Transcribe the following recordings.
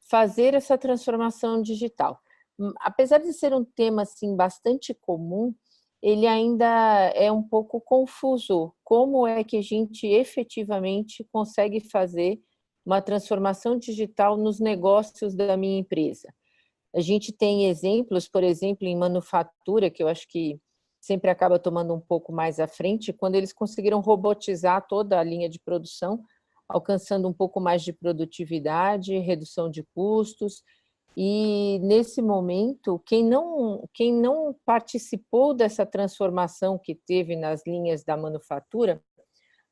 Fazer essa transformação digital. Apesar de ser um tema assim, bastante comum, ele ainda é um pouco confuso. Como é que a gente efetivamente consegue fazer uma transformação digital nos negócios da minha empresa? A gente tem exemplos, por exemplo, em manufatura, que eu acho que sempre acaba tomando um pouco mais à frente, quando eles conseguiram robotizar toda a linha de produção, alcançando um pouco mais de produtividade, redução de custos. E, nesse momento, quem não participou dessa transformação que teve nas linhas da manufatura,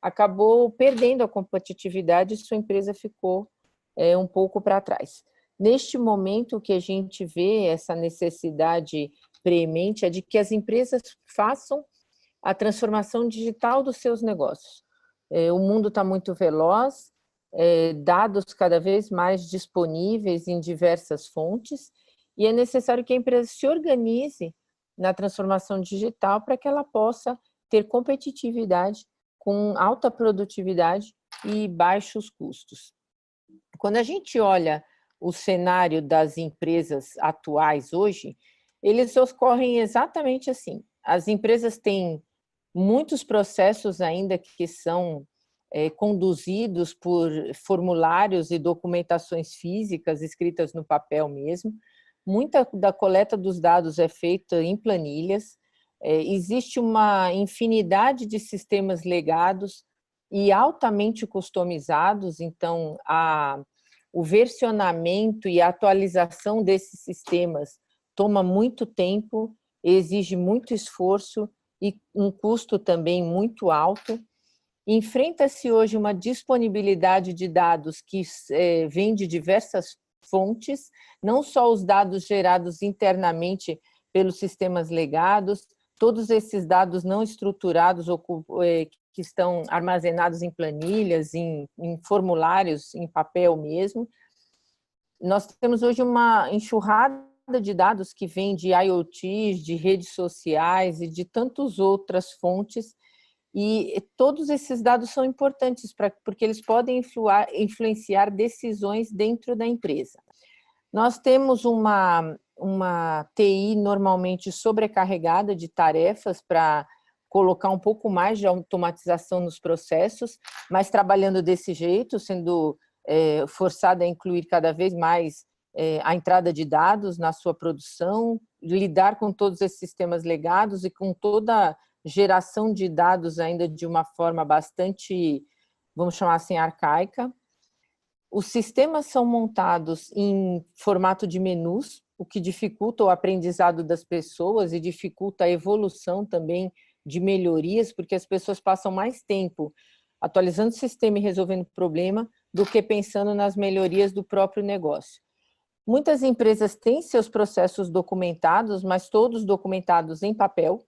acabou perdendo a competitividade e sua empresa ficou um pouco para trás. Neste momento, o que a gente vê, essa necessidade premente, é de que as empresas façam a transformação digital dos seus negócios. O mundo está muito veloz, dados cada vez mais disponíveis em diversas fontes, e é necessário que a empresa se organize na transformação digital para que ela possa ter competitividade com alta produtividade e baixos custos. Quando a gente olha o cenário das empresas atuais hoje, eles ocorrem exatamente assim. As empresas têm muitos processos ainda que são conduzidos por formulários e documentações físicas escritas no papel mesmo. Muita da coleta dos dados é feita em planilhas. Existe uma infinidade de sistemas legados e altamente customizados, então o versionamento e a atualização desses sistemas toma muito tempo, exige muito esforço e um custo também muito alto. Enfrenta-se hoje uma disponibilidade de dados que vem de diversas fontes, não só os dados gerados internamente pelos sistemas legados, todos esses dados não estruturados que estão armazenados em planilhas, em formulários, em papel mesmo. Nós temos hoje uma enxurrada de dados que vem de IoTs, de redes sociais e de tantas outras fontes, e todos esses dados são importantes porque eles podem influenciar decisões dentro da empresa. Nós temos uma TI normalmente sobrecarregada de tarefas para colocar um pouco mais de automatização nos processos, mas trabalhando desse jeito, sendo forçada a incluir cada vez mais a entrada de dados na sua produção, lidar com todos esses sistemas legados e com toda geração de dados ainda de uma forma bastante, vamos chamar assim, arcaica. Os sistemas são montados em formato de menus, o que dificulta o aprendizado das pessoas e dificulta a evolução também de melhorias, porque as pessoas passam mais tempo atualizando o sistema e resolvendo o problema do que pensando nas melhorias do próprio negócio. Muitas empresas têm seus processos documentados, mas todos documentados em papel,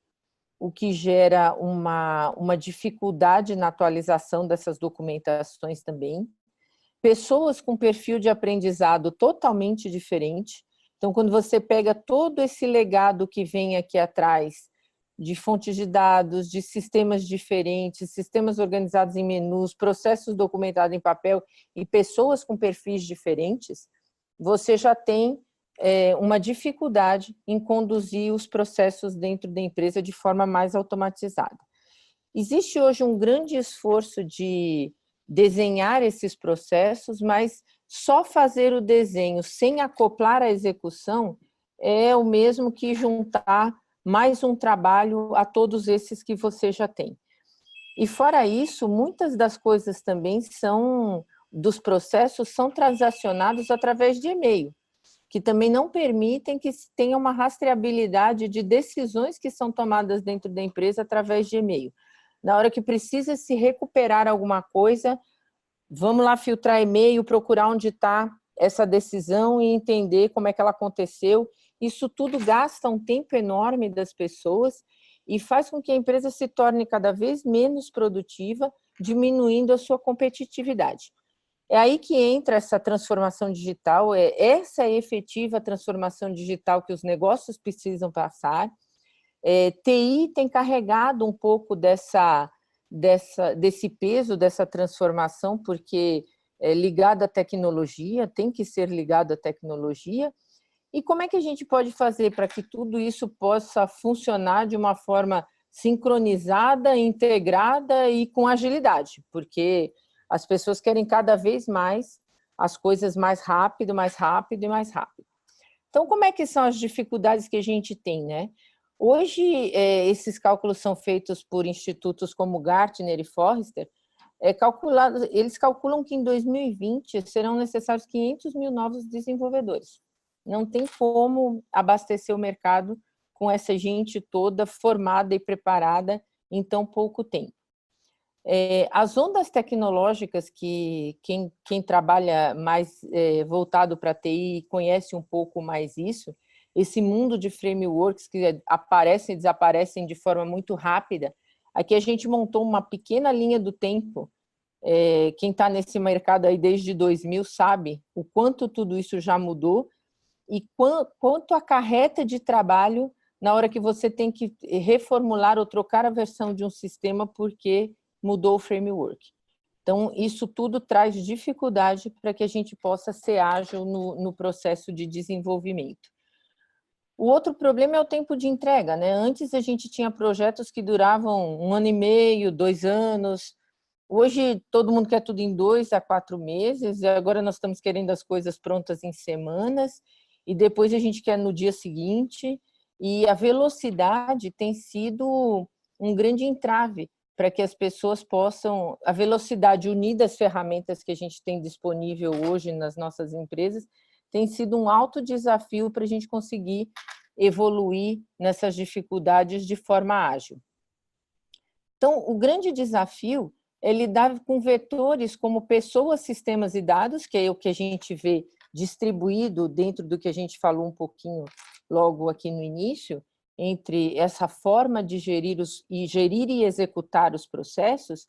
o que gera uma dificuldade na atualização dessas documentações também. Pessoas com perfil de aprendizado totalmente diferente. Então, quando você pega todo esse legado que vem aqui atrás, de fontes de dados, de sistemas diferentes, sistemas organizados em menus, processos documentados em papel e pessoas com perfis diferentes, você já tem uma dificuldade em conduzir os processos dentro da empresa de forma mais automatizada. Existe hoje um grande esforço de desenhar esses processos, mas só fazer o desenho sem acoplar a execução é o mesmo que juntar mais um trabalho a todos esses que você já tem. E fora isso, muitas das coisas também dos processos são transacionados através de e-mail, que também não permitem que se tenha uma rastreabilidade de decisões que são tomadas dentro da empresa através de e-mail. Na hora que precisa se recuperar alguma coisa, vamos lá filtrar e-mail, procurar onde está essa decisão e entender como é que ela aconteceu. Isso tudo gasta um tempo enorme das pessoas e faz com que a empresa se torne cada vez menos produtiva, diminuindo a sua competitividade. É aí que entra essa transformação digital, essa é a efetiva transformação digital que os negócios precisam passar. TI tem carregado um pouco dessa desse peso, dessa transformação, porque é ligado à tecnologia, tem que ser ligado à tecnologia. E como é que a gente pode fazer para que tudo isso possa funcionar de uma forma sincronizada, integrada e com agilidade? Porque as pessoas querem cada vez mais as coisas mais rápido, mais rápido e mais rápido. Então, como é que são as dificuldades que a gente tem, né? Hoje, esses cálculos são feitos por institutos como Gartner e Forrester. Eles calculam que em 2020 serão necessários 500 mil novos desenvolvedores. Não tem como abastecer o mercado com essa gente toda formada e preparada em tão pouco tempo. As ondas tecnológicas, que quem trabalha mais voltado para a TI conhece um pouco mais isso, esse mundo de frameworks que aparecem e desaparecem de forma muito rápida. Aqui a gente montou uma pequena linha do tempo. Quem está nesse mercado aí desde 2000 sabe o quanto tudo isso já mudou e quanto acarreta de trabalho na hora que você tem que reformular ou trocar a versão de um sistema porque mudou o framework. Então, isso tudo traz dificuldade para que a gente possa ser ágil no processo de desenvolvimento. O outro problema é o tempo de entrega, né? Antes a gente tinha projetos que duravam 1 ano e meio, 2 anos. Hoje todo mundo quer tudo em 2 a 4 meses, e agora nós estamos querendo as coisas prontas em semanas, e depois a gente quer no dia seguinte, e a velocidade tem sido um grande entrave para que as pessoas possam, a velocidade unida às ferramentas que a gente tem disponível hoje nas nossas empresas, tem sido um alto desafio para a gente conseguir evoluir nessas dificuldades de forma ágil. Então, o grande desafio é lidar com vetores como pessoas, sistemas e dados, que é o que a gente vê distribuído dentro do que a gente falou um pouquinho logo aqui no início, entre essa forma de gerir e executar os processos.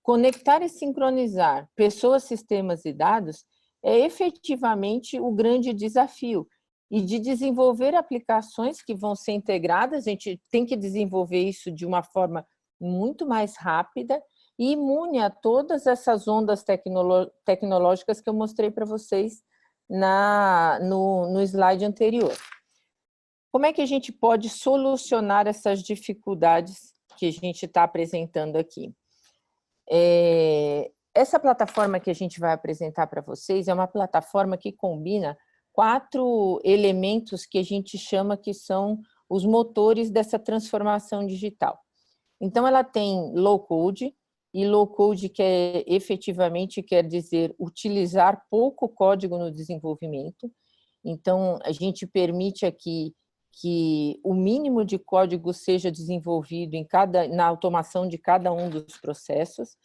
Conectar e sincronizar pessoas, sistemas e dados é efetivamente o grande desafio. E de desenvolver aplicações que vão ser integradas, a gente tem que desenvolver isso de uma forma muito mais rápida e imune a todas essas ondas tecnológicas que eu mostrei para vocês no slide anterior. Como é que a gente pode solucionar essas dificuldades que a gente está apresentando aqui? Essa plataforma que a gente vai apresentar para vocês é uma plataforma que combina 4 elementos que a gente chama que são os motores dessa transformação digital. Então, ela tem low-code, e low-code efetivamente quer dizer utilizar pouco código no desenvolvimento. Então, a gente permite aqui que o mínimo de código seja desenvolvido na automação de cada um dos processos.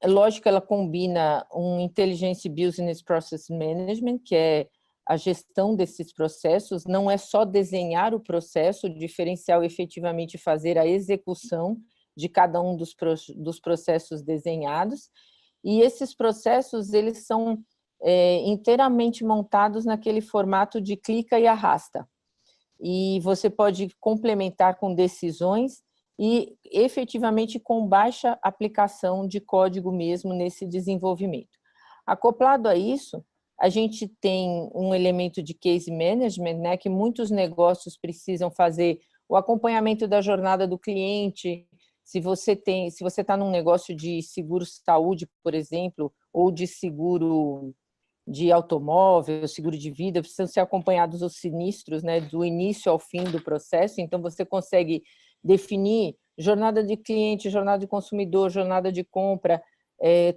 É lógico que ela combina um Intelligent Business Process Management, que é a gestão desses processos, não é só desenhar o processo, o diferencial efetivamente fazer a execução de cada um dos processos desenhados, e esses processos eles são inteiramente montados naquele formato de clica e arrasta, e você pode complementar com decisões e efetivamente com baixa aplicação de código mesmo nesse desenvolvimento. Acoplado a isso, a gente tem um elemento de case management, né, que muitos negócios precisam fazer o acompanhamento da jornada do cliente. Se você está num negócio de seguro-saúde, por exemplo, ou de seguro de automóvel, seguro de vida, precisam ser acompanhados os sinistros, né, do início ao fim do processo. Então, você consegue definir jornada de cliente, jornada de consumidor, jornada de compra,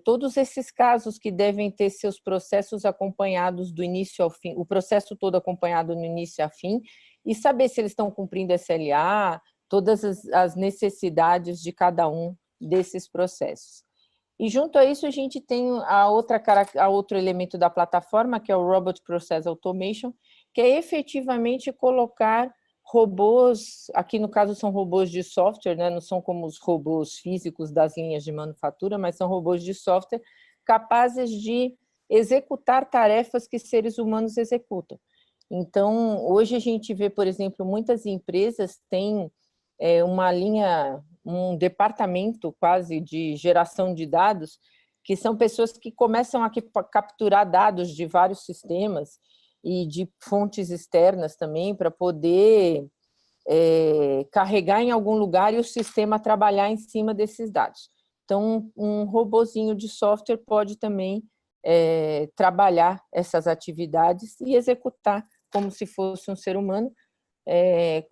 todos esses casos que devem ter seus processos acompanhados do início ao fim, o processo todo acompanhado no início ao fim, e saber se eles estão cumprindo SLA, todas as necessidades de cada um desses processos. E junto a isso a gente tem outro elemento da plataforma, que é o Robot Process Automation, que é efetivamente colocar robôs, aqui no caso são robôs de software, né? Não são como os robôs físicos das linhas de manufatura, mas são robôs de software capazes de executar tarefas que seres humanos executam. Então, hoje a gente vê, por exemplo, muitas empresas têm uma linha um departamento quase de geração de dados, que são pessoas que começam a capturar dados de vários sistemas e de fontes externas também, para poder carregar em algum lugar e o sistema trabalhar em cima desses dados. Então, um robozinho de software pode também trabalhar essas atividades e executar como se fosse um ser humano,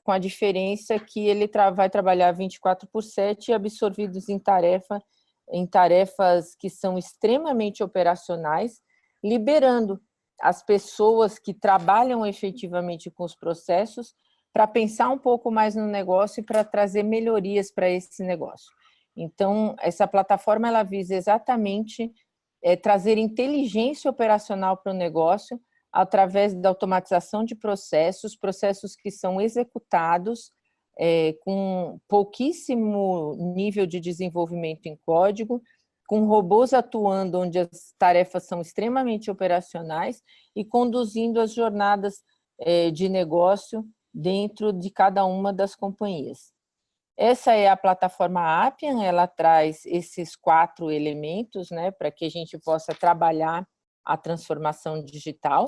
com a diferença que ele vai trabalhar 24/7 absorvidos em tarefas que são extremamente operacionais, liberando as pessoas que trabalham efetivamente com os processos para pensar um pouco mais no negócio e para trazer melhorias para esse negócio. Então, essa plataforma ela visa exatamente trazer inteligência operacional para o negócio através da automatização de processos que são executados com pouquíssimo nível de desenvolvimento em código, com robôs atuando onde as tarefas são extremamente operacionais e conduzindo as jornadas de negócio dentro de cada uma das companhias. Essa é a plataforma Appian, ela traz esses 4 elementos, né, para que a gente possa trabalhar a transformação digital.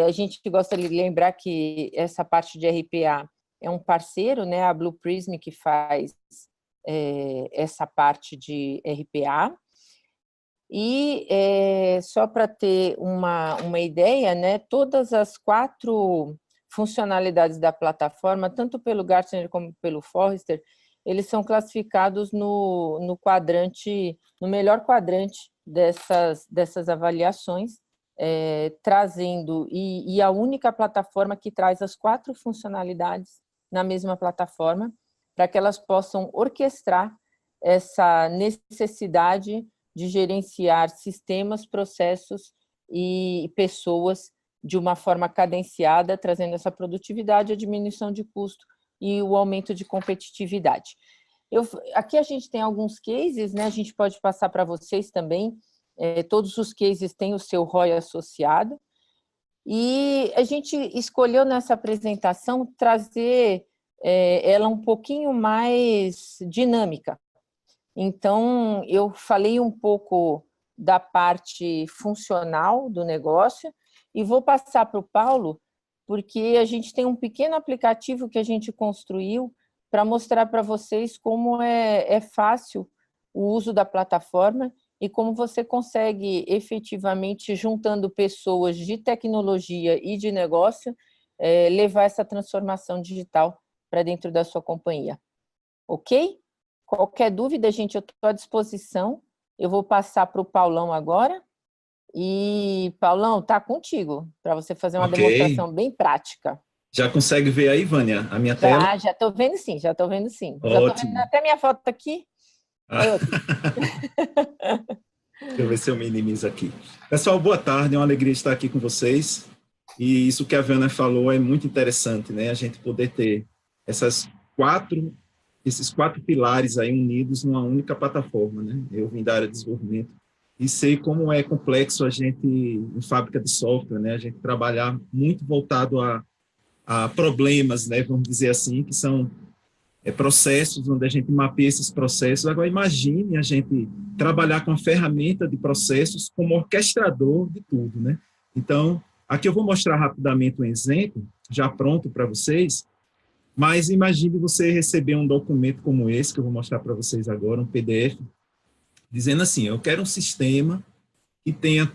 A gente gosta de lembrar que essa parte de RPA é um parceiro, né, a Blue Prism, que faz essa parte de RPA. E só para ter uma ideia, né, todas as 4 funcionalidades da plataforma, tanto pelo Gartner como pelo Forrester, eles são classificados no melhor quadrante dessas avaliações, trazendo, e a única plataforma que traz as 4 funcionalidades na mesma plataforma, para que elas possam orquestrar essa necessidade de gerenciar sistemas, processos e pessoas de uma forma cadenciada, trazendo essa produtividade, a diminuição de custo e o aumento de competitividade. Aqui a gente tem alguns cases, né? A gente pode passar para vocês também, todos os cases têm o seu ROI associado, e a gente escolheu nessa apresentação trazer ela um pouquinho mais dinâmica. Então, eu falei um pouco da parte funcional do negócio e vou passar para o Paulo, porque a gente tem um pequeno aplicativo que a gente construiu para mostrar para vocês como é fácil o uso da plataforma e como você consegue efetivamente, juntando pessoas de tecnologia e de negócio, levar essa transformação digital para dentro da sua companhia. Ok? Qualquer dúvida, gente, eu estou à disposição. Eu vou passar para o Paulão agora. E, Paulão, tá contigo, para você fazer uma demonstração bem prática. Já consegue ver aí, Vânia, a minha tela? Já estou vendo sim, já estou vendo sim. Ótimo. Já estou vendo até minha foto aqui. Deixa eu ver se eu minimizo aqui. Pessoal, boa tarde, é uma alegria estar aqui com vocês. E isso que a Vânia falou é muito interessante, né? A gente poder ter esses 4 pilares aí unidos numa única plataforma, né? Eu vim da área de desenvolvimento e sei como é complexo a gente, em fábrica de software, né? A gente trabalhar muito voltado a problemas, né? Vamos dizer assim, que são processos, onde a gente mapeia esses processos. Agora, imagine a gente trabalhar com a ferramenta de processos como orquestrador de tudo, né? Então, aqui eu vou mostrar rapidamente um exemplo, já pronto para vocês, mas imagine você receber um documento como esse, que eu vou mostrar para vocês agora, um PDF, dizendo assim, eu quero um sistema que tenha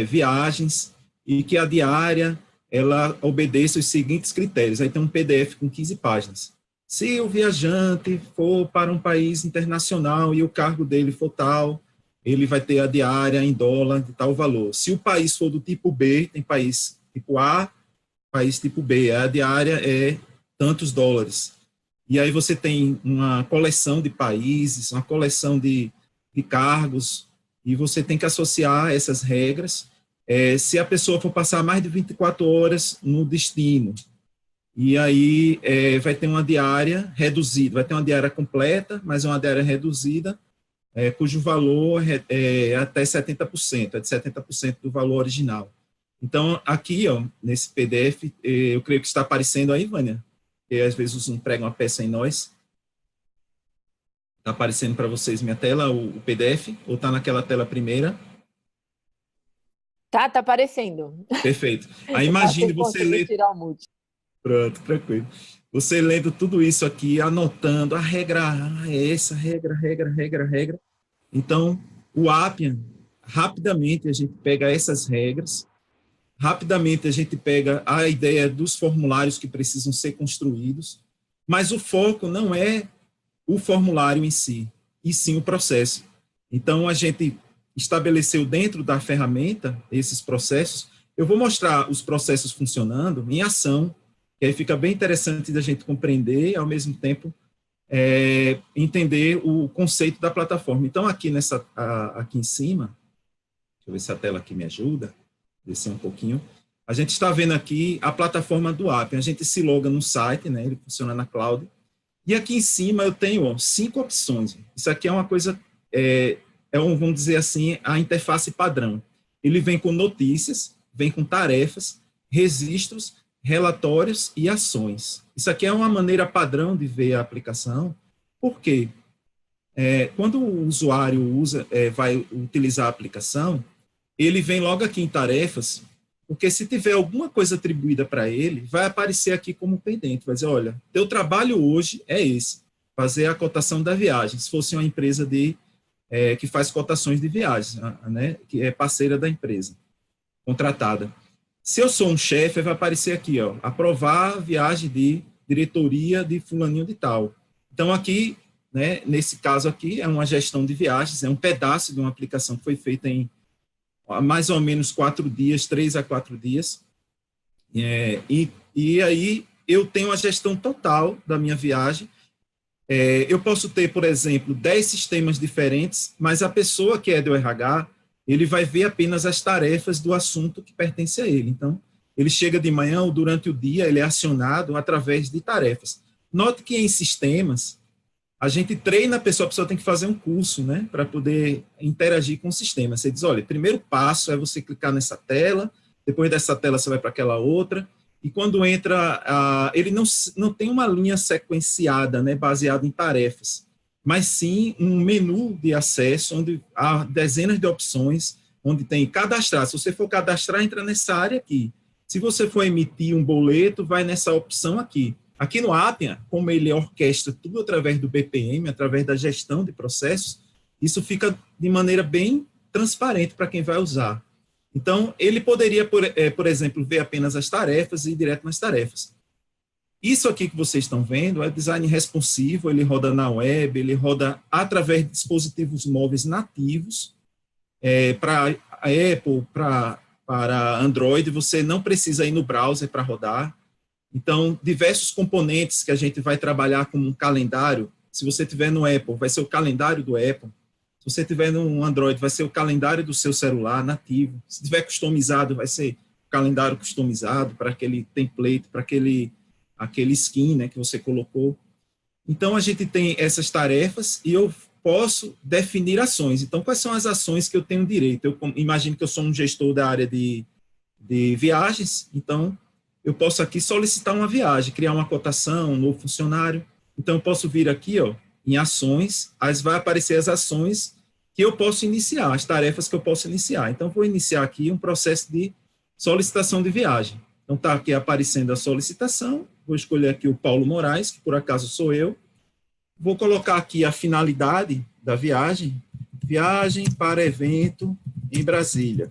viagens e que a diária ela obedeça os seguintes critérios. Aí tem um PDF com 15 páginas. Se o viajante for para um país internacional e o cargo dele for tal, ele vai ter a diária em dólar de tal valor. Se o país for do tipo B, tem país tipo A, país tipo B, a diária é tantos dólares. E aí você tem uma coleção de países, uma coleção de cargos, e você tem que associar essas regras. Se a pessoa for passar mais de 24 horas no destino, e aí vai ter uma diária reduzida, vai ter uma diária completa, mas uma diária reduzida, cujo valor é até 70%, é de 70% do valor original. Então, aqui, ó, nesse PDF, eu creio que está aparecendo aí, Vânia, porque às vezes os não pregam a peça em nós. Está aparecendo para vocês minha tela, o PDF, ou está naquela tela primeira? Tá aparecendo. Perfeito. Aí Eu imagine passei, você consegui ler, tirar o mute. pronto, tranquilo. Você lendo tudo isso aqui, anotando a regra é essa, regra. Então, o Appian, rapidamente a gente pega essas regras, rapidamente a gente pega a ideia dos formulários que precisam ser construídos, mas o foco não é o formulário em si, e sim o processo. Então, a gente estabeleceu dentro da ferramenta esses processos. Eu vou mostrar os processos funcionando em ação, que aí fica bem interessante da gente compreender, ao mesmo tempo, entender o conceito da plataforma. Então, aqui em cima, deixa eu ver se a tela aqui me ajuda, descer um pouquinho, a gente está vendo aqui a plataforma do Appian. A gente se loga no site, né, ele funciona na cloud, e aqui em cima eu tenho 5 opções. Isso aqui é uma coisa, vamos dizer assim, a interface padrão. Ele vem com notícias, vem com tarefas, registros, relatórios e ações. Isso aqui é uma maneira padrão de ver a aplicação. Por quê? Quando o usuário vai utilizar a aplicação, ele vem logo aqui em tarefas, porque se tiver alguma coisa atribuída para ele, vai aparecer aqui como pendente, vai dizer, olha, teu trabalho hoje é esse, fazer a cotação da viagem, se fosse uma empresa que faz cotações de viagens, né, que é parceira da empresa, contratada. Se eu sou um chefe, vai aparecer aqui, ó, aprovar a viagem de diretoria de fulaninho de tal. Então, aqui, né, nesse caso aqui, é uma gestão de viagens, é um pedaço de uma aplicação que foi feita em mais ou menos 4 dias, 3 a 4 dias, e aí eu tenho a gestão total da minha viagem. Eu posso ter, por exemplo, 10 sistemas diferentes, mas a pessoa que é do RH, ele vai ver apenas as tarefas do assunto que pertence a ele. Então, ele chega de manhã ou durante o dia, ele é acionado através de tarefas. Note que em sistemas, a gente treina a pessoa tem que fazer um curso, né, para poder interagir com o sistema. Você diz, olha, o primeiro passo é você clicar nessa tela, depois dessa tela você vai para aquela outra, e quando entra, ele não tem uma linha sequenciada, né, baseada em tarefas, mas sim um menu de acesso, onde há dezenas de opções, onde tem cadastrar. Se você for cadastrar, entra nessa área aqui. Se você for emitir um boleto, vai nessa opção aqui. Aqui no Appian, como ele orquestra tudo através do BPM, através da gestão de processos, isso fica de maneira bem transparente para quem vai usar. Então, ele poderia, por exemplo, ver apenas as tarefas e ir direto nas tarefas. Isso aqui que vocês estão vendo é design responsivo, ele roda na web, ele roda através de dispositivos móveis nativos, para Apple, para Android, você não precisa ir no browser para rodar. Então, diversos componentes que a gente vai trabalhar como um calendário, se você tiver no Apple, vai ser o calendário do Apple, se você tiver no Android, vai ser o calendário do seu celular nativo, se tiver customizado, vai ser o calendário customizado para aquele template, para aquele skin, né, que você colocou. Então, a gente tem essas tarefas e eu posso definir ações. Então, quais são as ações que eu tenho direito? Eu imagino que eu sou um gestor da área de viagens, então eu posso aqui solicitar uma viagem, criar uma cotação, um novo funcionário. Então, eu posso vir aqui, ó, em ações, aí vai aparecer as ações que eu posso iniciar, as tarefas que eu posso iniciar. Então, vou iniciar aqui um processo de solicitação de viagem. Então, está aqui aparecendo a solicitação, vou escolher aqui o Paulo Moraes, que por acaso sou eu, vou colocar aqui a finalidade da viagem para evento em Brasília.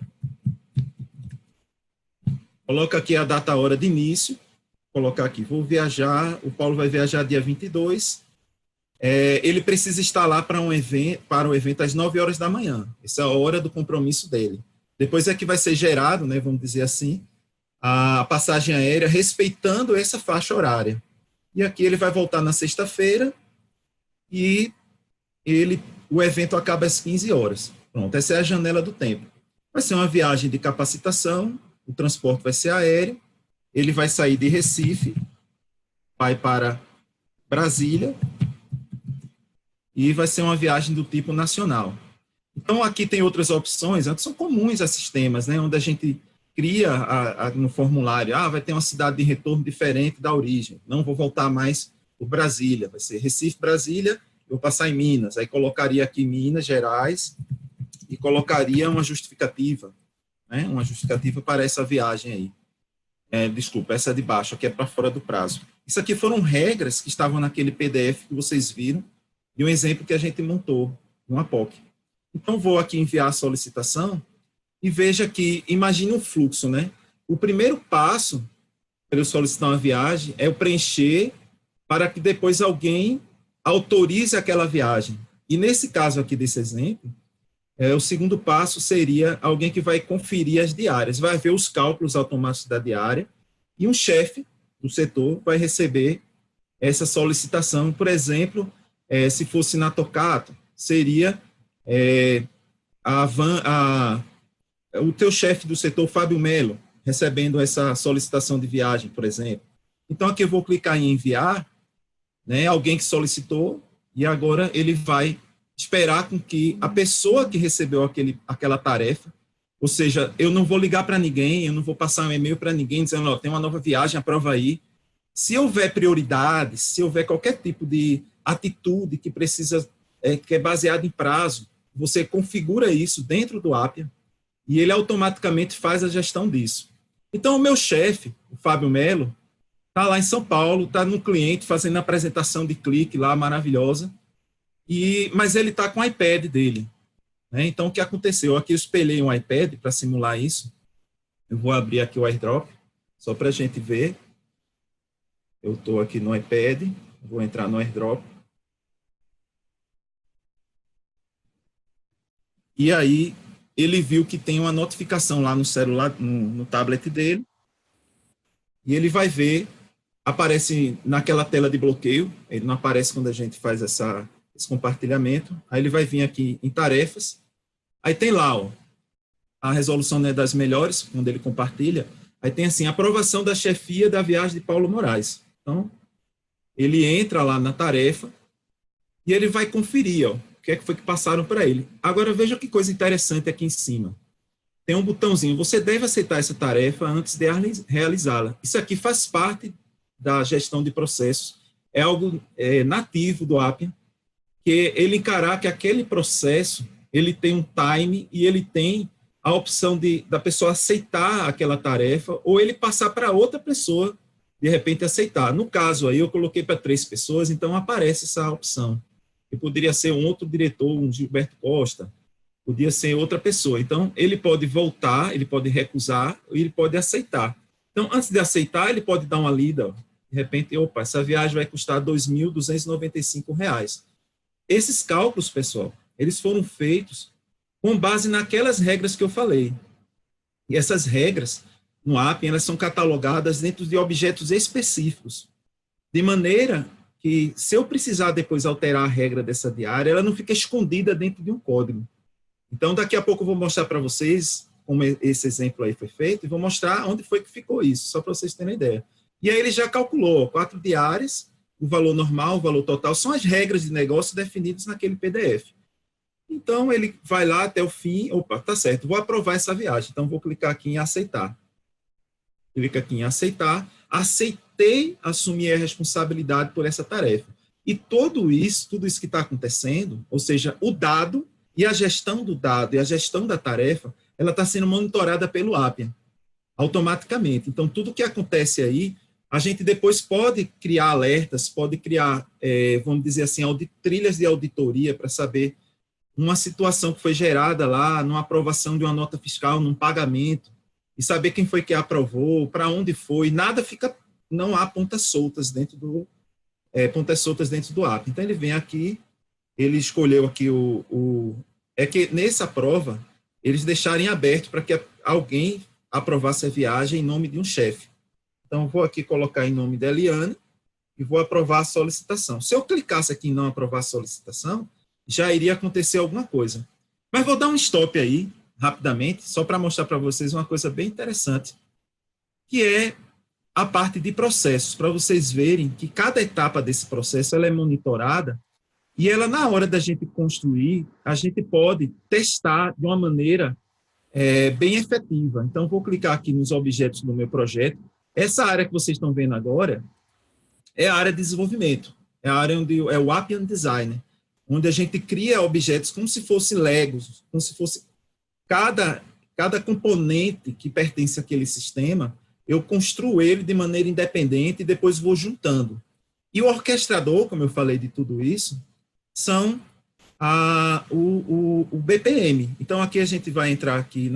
Coloca aqui a data, a hora de início, colocar aqui, vou viajar, o Paulo vai viajar dia 22, ele precisa estar lá para o evento às 9 horas da manhã, essa é a hora do compromisso dele. Depois é que vai ser gerado, né, vamos dizer assim, a passagem aérea respeitando essa faixa horária. E aqui ele vai voltar na sexta-feira e o evento acaba às 15 horas. Pronto, essa é a janela do tempo. Vai ser uma viagem de capacitação, o transporte vai ser aéreo, ele vai sair de Recife, vai para Brasília, e vai ser uma viagem do tipo nacional. Então, aqui tem outras opções, são comuns a sistemas, né, onde a gente cria no formulário, vai ter uma cidade de retorno diferente da origem, não vou voltar mais por Brasília, vai ser Recife, Brasília, eu vou passar em Minas, aí colocaria aqui Minas Gerais e colocaria uma justificativa, né? Uma justificativa para essa viagem aí. Desculpa, essa de baixo, aqui é para fora do prazo. Isso aqui foram regras que estavam naquele PDF que vocês viram, e um exemplo que a gente montou, no APOC. Então, vou aqui enviar a solicitação, e veja que, imagine um fluxo, né? O primeiro passo para eu solicitar uma viagem é eu preencher para que depois alguém autorize aquela viagem. E nesse caso aqui desse exemplo, o segundo passo seria alguém que vai conferir as diárias, vai ver os cálculos automáticos da diária, e um chefe do setor vai receber essa solicitação. Por exemplo, se fosse na Tocato, seria o teu chefe do setor, Fábio Melo, recebendo essa solicitação de viagem, por exemplo. Então, aqui eu vou clicar em enviar, né, alguém que solicitou, e agora ele vai esperar com que a pessoa que recebeu aquela tarefa, ou seja, eu não vou ligar para ninguém, eu não vou passar um e-mail para ninguém dizendo, tem uma nova viagem, aprova aí. Se houver prioridades, se houver qualquer tipo de atitude que precisa, que é baseado em prazo, você configura isso dentro do Appian, e ele automaticamente faz a gestão disso. Então, o meu chefe, o Fábio Melo, está lá em São Paulo, está no cliente, fazendo a apresentação de clique lá, maravilhosa, mas ele está com o iPad dele. Né? Então, o que aconteceu? Aqui eu espelhei um iPad para simular isso. Eu vou abrir aqui o AirDrop, só para a gente ver. Eu estou aqui no iPad, vou entrar no AirDrop. E aí, ele viu que tem uma notificação lá no celular, no tablet dele, e ele vai ver, aparece naquela tela de bloqueio, ele não aparece quando a gente faz esse compartilhamento, aí ele vai vir aqui em tarefas, aí tem lá, ó, a resolução não é das melhores, quando ele compartilha, aí tem assim, aprovação da chefia da viagem de Paulo Moraes. Então, ele entra lá na tarefa, e ele vai conferir, ó, o que é que foi que passaram para ele. Agora, veja que coisa interessante aqui em cima. Tem um botãozinho, você deve aceitar essa tarefa antes de realizá-la. Isso aqui faz parte da gestão de processos, é algo nativo do Appian, que ele encarar que aquele processo, ele tem um time e ele tem a opção da pessoa aceitar aquela tarefa ou ele passar para outra pessoa, de repente, aceitar. No caso aí, eu coloquei para 3 pessoas, então aparece essa opção. Que poderia ser um outro diretor, um Gilberto Costa, podia ser outra pessoa. Então, ele pode voltar, ele pode recusar, ou ele pode aceitar. Então, antes de aceitar, ele pode dar uma lida, ó. De repente, opa, essa viagem vai custar R$ 2.295. Esses cálculos, pessoal, eles foram feitos com base naquelas regras que eu falei. E essas regras, no Appian, elas são catalogadas dentro de objetos específicos, de maneira que, se eu precisar depois alterar a regra dessa diária, ela não fica escondida dentro de um código. Então, daqui a pouco eu vou mostrar para vocês como esse exemplo aí foi feito, e vou mostrar onde foi que ficou isso, só para vocês terem ideia. E aí ele já calculou 4 diárias, o valor normal, o valor total, são as regras de negócio definidas naquele PDF. Então, ele vai lá até o fim, opa, tá certo, vou aprovar essa viagem, então vou clicar aqui em aceitar. Clica aqui em aceitar, aceitei assumir a responsabilidade por essa tarefa. E tudo isso que está acontecendo, ou seja, o dado e a gestão do dado e a gestão da tarefa, ela está sendo monitorada pelo Appian, automaticamente. Então, tudo que acontece aí, a gente depois pode criar alertas, pode criar, vamos dizer assim, trilhas de auditoria para saber uma situação que foi gerada lá, numa aprovação de uma nota fiscal, num pagamento, e saber quem foi que aprovou, para onde foi, nada fica, não há pontas soltas dentro do Appian. Então, ele vem aqui, ele escolheu aqui é que nessa prova, eles deixarem aberto para que alguém aprovasse a viagem em nome de um chefe. Então, vou aqui colocar em nome da Eliane e vou aprovar a solicitação. Se eu clicasse aqui em não aprovar a solicitação, já iria acontecer alguma coisa. Mas vou dar um stop aí, rapidamente, só para mostrar para vocês uma coisa bem interessante, que é a parte de processos, para vocês verem que cada etapa desse processo ela é monitorada e ela, na hora da gente construir, a gente pode testar de uma maneira bem efetiva. Então, vou clicar aqui nos objetos do meu projeto. Essa área que vocês estão vendo agora é a área de desenvolvimento, é a área onde é o Appian Designer. onde a gente cria objetos como se fossem Legos, como se fosse cada componente que pertence àquele sistema, eu construo ele de maneira independente e depois vou juntando. E o orquestrador, como eu falei de tudo isso, são o BPM. Então, aqui a gente vai entrar aqui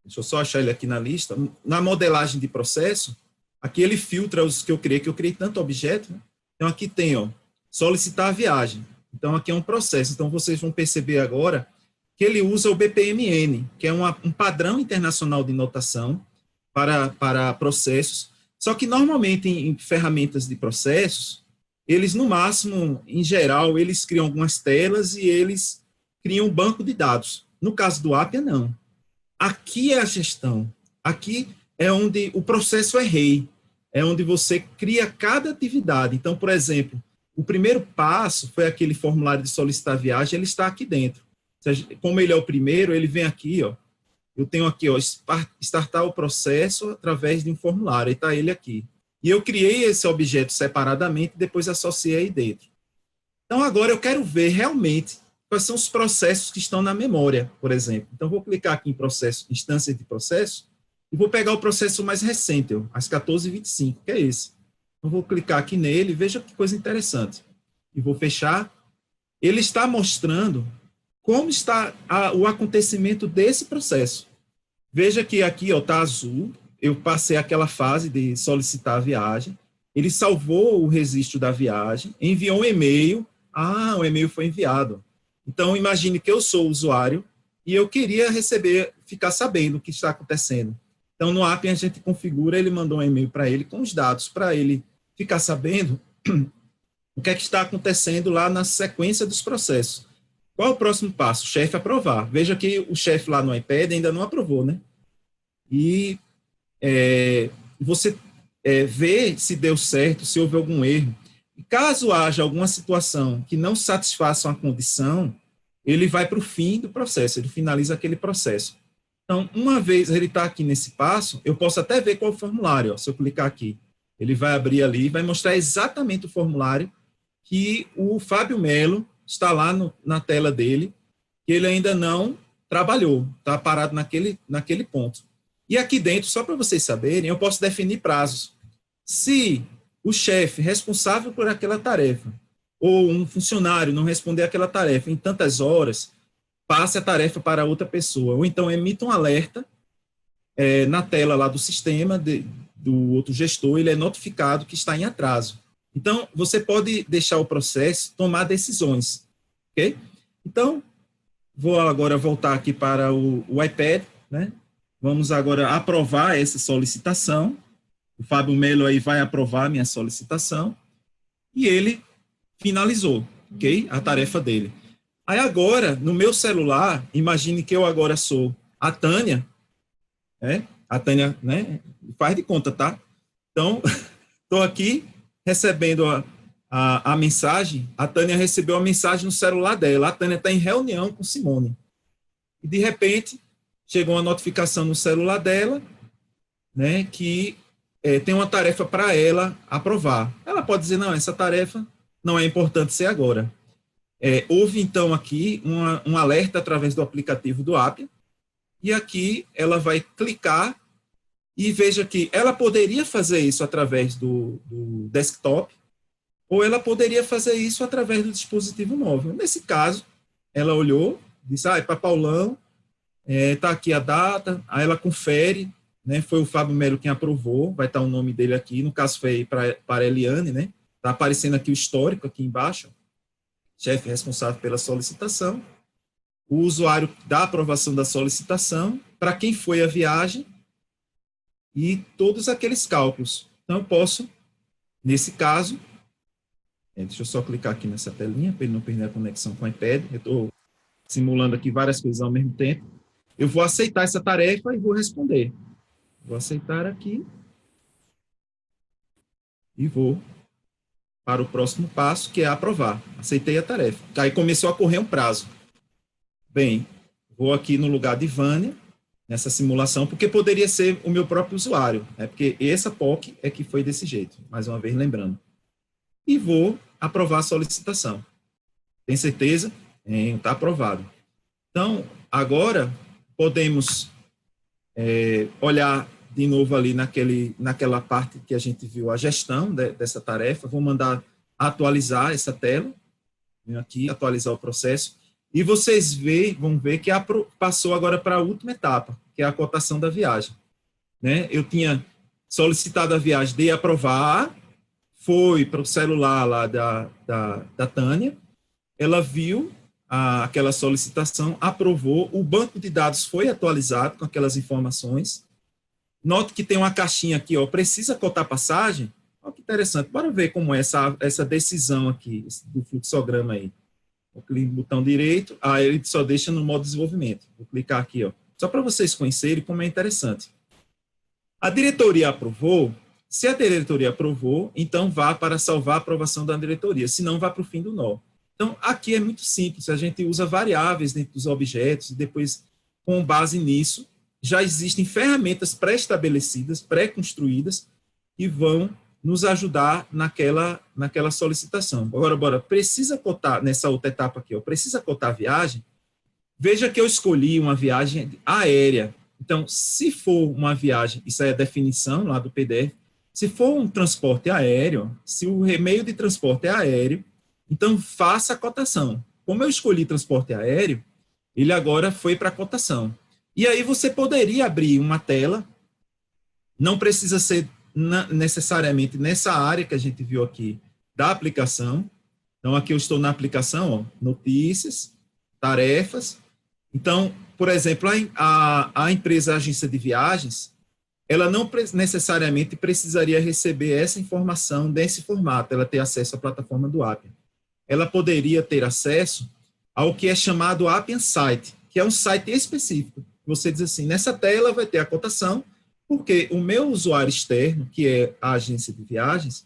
deixa eu só achar ele aqui na lista, na modelagem de processo, aqui ele filtra os que eu criei tanto objeto, né? Então, aqui tem, ó, solicitar a viagem. Então, aqui é um processo. Então, vocês vão perceber agora que ele usa o BPMN, que é um padrão internacional de notação para processos. Só que, normalmente, em ferramentas de processos, eles, no máximo, em geral, eles criam algumas telas e eles criam um banco de dados. No caso do Appia, não. Aqui é a gestão. Aqui é onde o processo é rei. É onde você cria cada atividade. Então, por exemplo, o primeiro passo foi aquele formulário de solicitar viagem, ele está aqui dentro. Ou seja, como ele é o primeiro, ele vem aqui, ó. Eu tenho aqui, ó, startar o processo através de um formulário, e está ele aqui. E eu criei esse objeto separadamente e depois associei aí dentro. Então, agora eu quero ver realmente quais são os processos que estão na memória, por exemplo. Então, vou clicar aqui em processo, instâncias de processo, e vou pegar o processo mais recente, ó, às 14h25, que é esse. Então, vou clicar aqui nele, veja que coisa interessante. E vou fechar. Ele está mostrando como está o acontecimento desse processo. Veja que aqui está azul, eu passei aquela fase de solicitar a viagem, ele salvou o registro da viagem, enviou um e-mail, o e-mail foi enviado. Então, imagine que eu sou o usuário e eu queria ficar sabendo o que está acontecendo. Então, no Appian, a gente configura, ele mandou um e-mail para ele com os dados, para ele ficar sabendo o que é que está acontecendo lá na sequência dos processos. Qual é o próximo passo? O chefe aprovar. Veja que o chefe lá no iPad ainda não aprovou, né? E você vê se deu certo, se houve algum erro. E caso haja alguma situação que não satisfaça a condição, ele vai para o fim do processo, ele finaliza aquele processo. Então, uma vez ele está aqui nesse passo, eu posso até ver qual é o formulário, ó, se eu clicar aqui. Ele vai abrir ali e vai mostrar exatamente o formulário que o Fábio Melo está lá na tela dele, que ele ainda não trabalhou, está parado naquele ponto. E aqui dentro, só para vocês saberem, eu posso definir prazos. Se o chefe responsável por aquela tarefa ou um funcionário não responder aquela tarefa em tantas horas, passe a tarefa para outra pessoa, ou então emita um alerta na tela lá do sistema do outro gestor, ele é notificado que está em atraso. Então, você pode deixar o processo tomar decisões, ok? Então, vou agora voltar aqui para o iPad, né? Vamos agora aprovar essa solicitação. O Fábio Melo aí vai aprovar a minha solicitação e ele finalizou, ok? A tarefa dele. Aí agora, no meu celular, imagine que eu agora sou a Tânia, a Tânia, né? Faz de conta, tá? Então, estou aqui recebendo a mensagem, a Tânia recebeu a mensagem no celular dela, a Tânia está em reunião com Simone. E, de repente, chegou uma notificação no celular dela, né, que tem uma tarefa para ela aprovar. Ela pode dizer, não, essa tarefa não é importante ser agora. Houve, então, aqui um alerta através do aplicativo do Appia, e aqui ela vai clicar e veja que ela poderia fazer isso através do desktop, ou ela poderia fazer isso através do dispositivo móvel. Nesse caso, ela olhou, disse, é para Paulão, está aqui a data, aí ela confere, né, foi o Fábio Melo quem aprovou, vai estar o nome dele aqui, no caso foi para a Eliane, né, está aparecendo aqui o histórico, aqui embaixo, chefe responsável pela solicitação, o usuário da aprovação da solicitação, para quem foi a viagem, e todos aqueles cálculos. Então, eu posso, nesse caso, deixa eu só clicar aqui nessa telinha, para ele não perder a conexão com o iPad, eu estou simulando aqui várias coisas ao mesmo tempo. Eu vou aceitar essa tarefa e vou responder. Vou aceitar aqui e vou para o próximo passo, que é aprovar. Aceitei a tarefa. Aí começou a correr um prazo. Bem, vou aqui no lugar de Vânia, nessa simulação, porque poderia ser o meu próprio usuário, porque essa POC é que foi desse jeito, mais uma vez lembrando. E vou aprovar a solicitação. Tem certeza? Está aprovado. Então, agora, podemos olhar de novo ali naquela parte que a gente viu a gestão dessa tarefa. Vou mandar atualizar essa tela. Venho aqui, atualizar o processo. E vocês vão ver que passou agora para a última etapa, que é a cotação da viagem. Né? Eu tinha solicitado a viagem de aprovar, foi para o celular lá da Tânia, ela viu aquela solicitação, aprovou, o banco de dados foi atualizado com aquelas informações. Note que tem uma caixinha aqui, ó, precisa cotar passagem? Olha que interessante, bora ver como é essa decisão aqui, do fluxograma aí. Vou clicar no botão direito, ele só deixa no modo desenvolvimento. Vou clicar aqui, ó, só para vocês conhecerem como é interessante. A diretoria aprovou. Se a diretoria aprovou, então vá para salvar a aprovação da diretoria, senão vá para o fim do nó. Então, aqui é muito simples, a gente usa variáveis dentro dos objetos, e depois, com base nisso, já existem ferramentas pré-estabelecidas, pré-construídas, que vão nos ajudar naquela solicitação. Agora, precisa cotar, nessa outra etapa aqui, ó, precisa cotar a viagem? Veja que eu escolhi uma viagem aérea. Então, se for uma viagem, isso é a definição lá do PDF, se for um transporte aéreo, se o meio de transporte é aéreo, então faça a cotação. Como eu escolhi transporte aéreo, ele agora foi para a cotação. E aí você poderia abrir uma tela, não precisa ser necessariamente nessa área que a gente viu aqui da aplicação. Então, aqui eu estou na aplicação, ó, notícias, tarefas. Então, por exemplo, a empresa a agência de viagens, ela não necessariamente precisaria receber essa informação desse formato, ela ter acesso à plataforma do Appian. Ela poderia ter acesso ao que é chamado Appian Site, que é um site específico. Você diz assim, nessa tela vai ter a cotação, porque o meu usuário externo, que é a agência de viagens,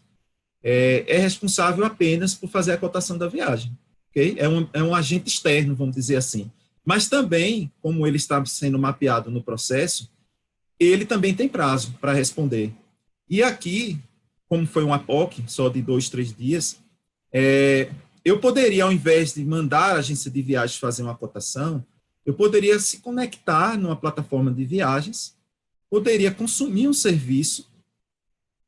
é responsável apenas por fazer a cotação da viagem. Okay? É um agente externo, vamos dizer assim. Mas também, como ele está sendo mapeado no processo, ele também tem prazo para responder. E aqui, como foi uma POC, só de 2, 3 dias, eu poderia, ao invés de mandar a agência de viagens fazer uma cotação, eu poderia se conectar numa plataforma de viagens, poderia consumir um serviço.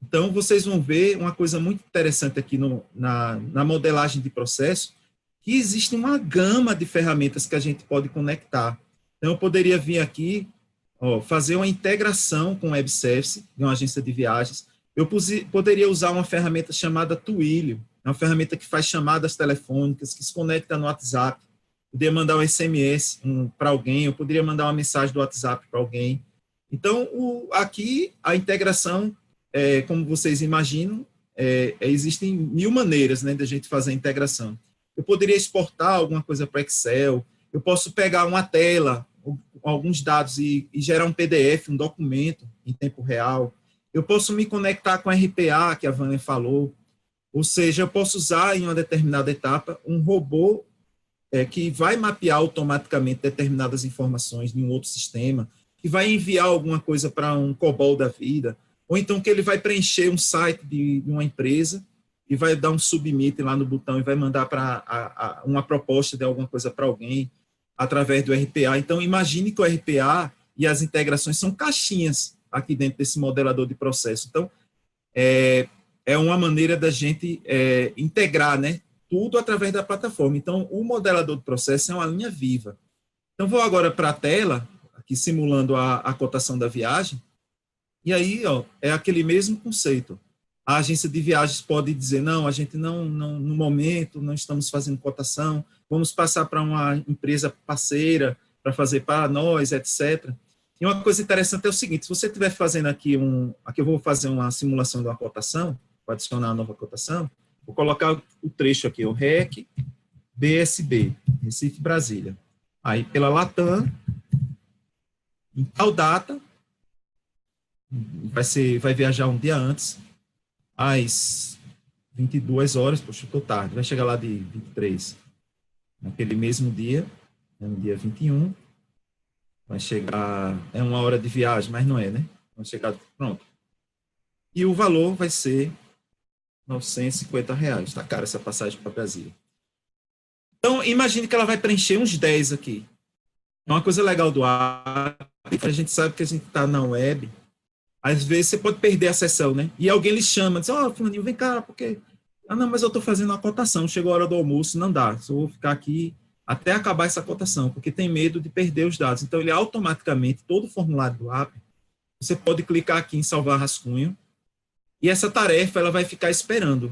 Então, vocês vão ver uma coisa muito interessante aqui na modelagem de processo, que existe uma gama de ferramentas que a gente pode conectar. Então, eu poderia vir aqui, ó, fazer uma integração com o web service de uma agência de viagens. Eu poderia usar uma ferramenta chamada Twilio, é uma ferramenta que faz chamadas telefônicas, que se conecta no WhatsApp. Eu poderia mandar um SMS para alguém, eu poderia mandar uma mensagem do WhatsApp para alguém. Então, aqui, a integração, como vocês imaginam, existem 1000 maneiras, né, de a gente fazer a integração. Eu poderia exportar alguma coisa para Excel, eu posso pegar uma tela, alguns dados e gerar um PDF, um documento em tempo real. Eu posso me conectar com a RPA, que a Vânia falou, ou seja, eu posso usar em uma determinada etapa um robô que vai mapear automaticamente determinadas informações em um outro sistema, que vai enviar alguma coisa para um COBOL da vida, ou então que ele vai preencher um site de uma empresa e vai dar um submit lá no botão e vai mandar para uma proposta de alguma coisa para alguém através do RPA. Então, imagine que o RPA e as integrações são caixinhas aqui dentro desse modelador de processo. Então, é uma maneira da gente integrar, né, tudo através da plataforma. Então, o modelador de processo é uma linha viva. Então, vou agora para a tela, aqui simulando a cotação da viagem, e aí, ó, é aquele mesmo conceito. A agência de viagens pode dizer, não, a gente não, no momento, não estamos fazendo cotação, vamos passar para uma empresa parceira para fazer para nós, etc. E uma coisa interessante é o seguinte, se você estiver fazendo aqui aqui eu vou fazer uma simulação de uma cotação, vou adicionar uma nova cotação, vou colocar o trecho aqui, o REC BSB, Recife, Brasília. Aí, pela Latam, em tal data, vai viajar um dia antes, às 22 horas, poxa, estou tarde, vai chegar lá de 23, naquele mesmo dia, no dia 21, vai chegar, é 1 hora de viagem, mas não é, né? Vai chegar, pronto. E o valor vai ser R$ 950, está cara essa passagem para Brasília. Então, imagine que ela vai preencher uns 10 aqui. Uma coisa legal do app, a gente sabe que a gente está na web, às vezes você pode perder a sessão, né? E alguém lhe chama, diz, fulaninho, vem cá, porque... não, mas eu estou fazendo a cotação, chegou a hora do almoço, não dá, só vou ficar aqui até acabar essa cotação, porque tem medo de perder os dados. Então, ele automaticamente, todo o formulário do app, você pode clicar aqui em salvar rascunho, e essa tarefa ela vai ficar esperando.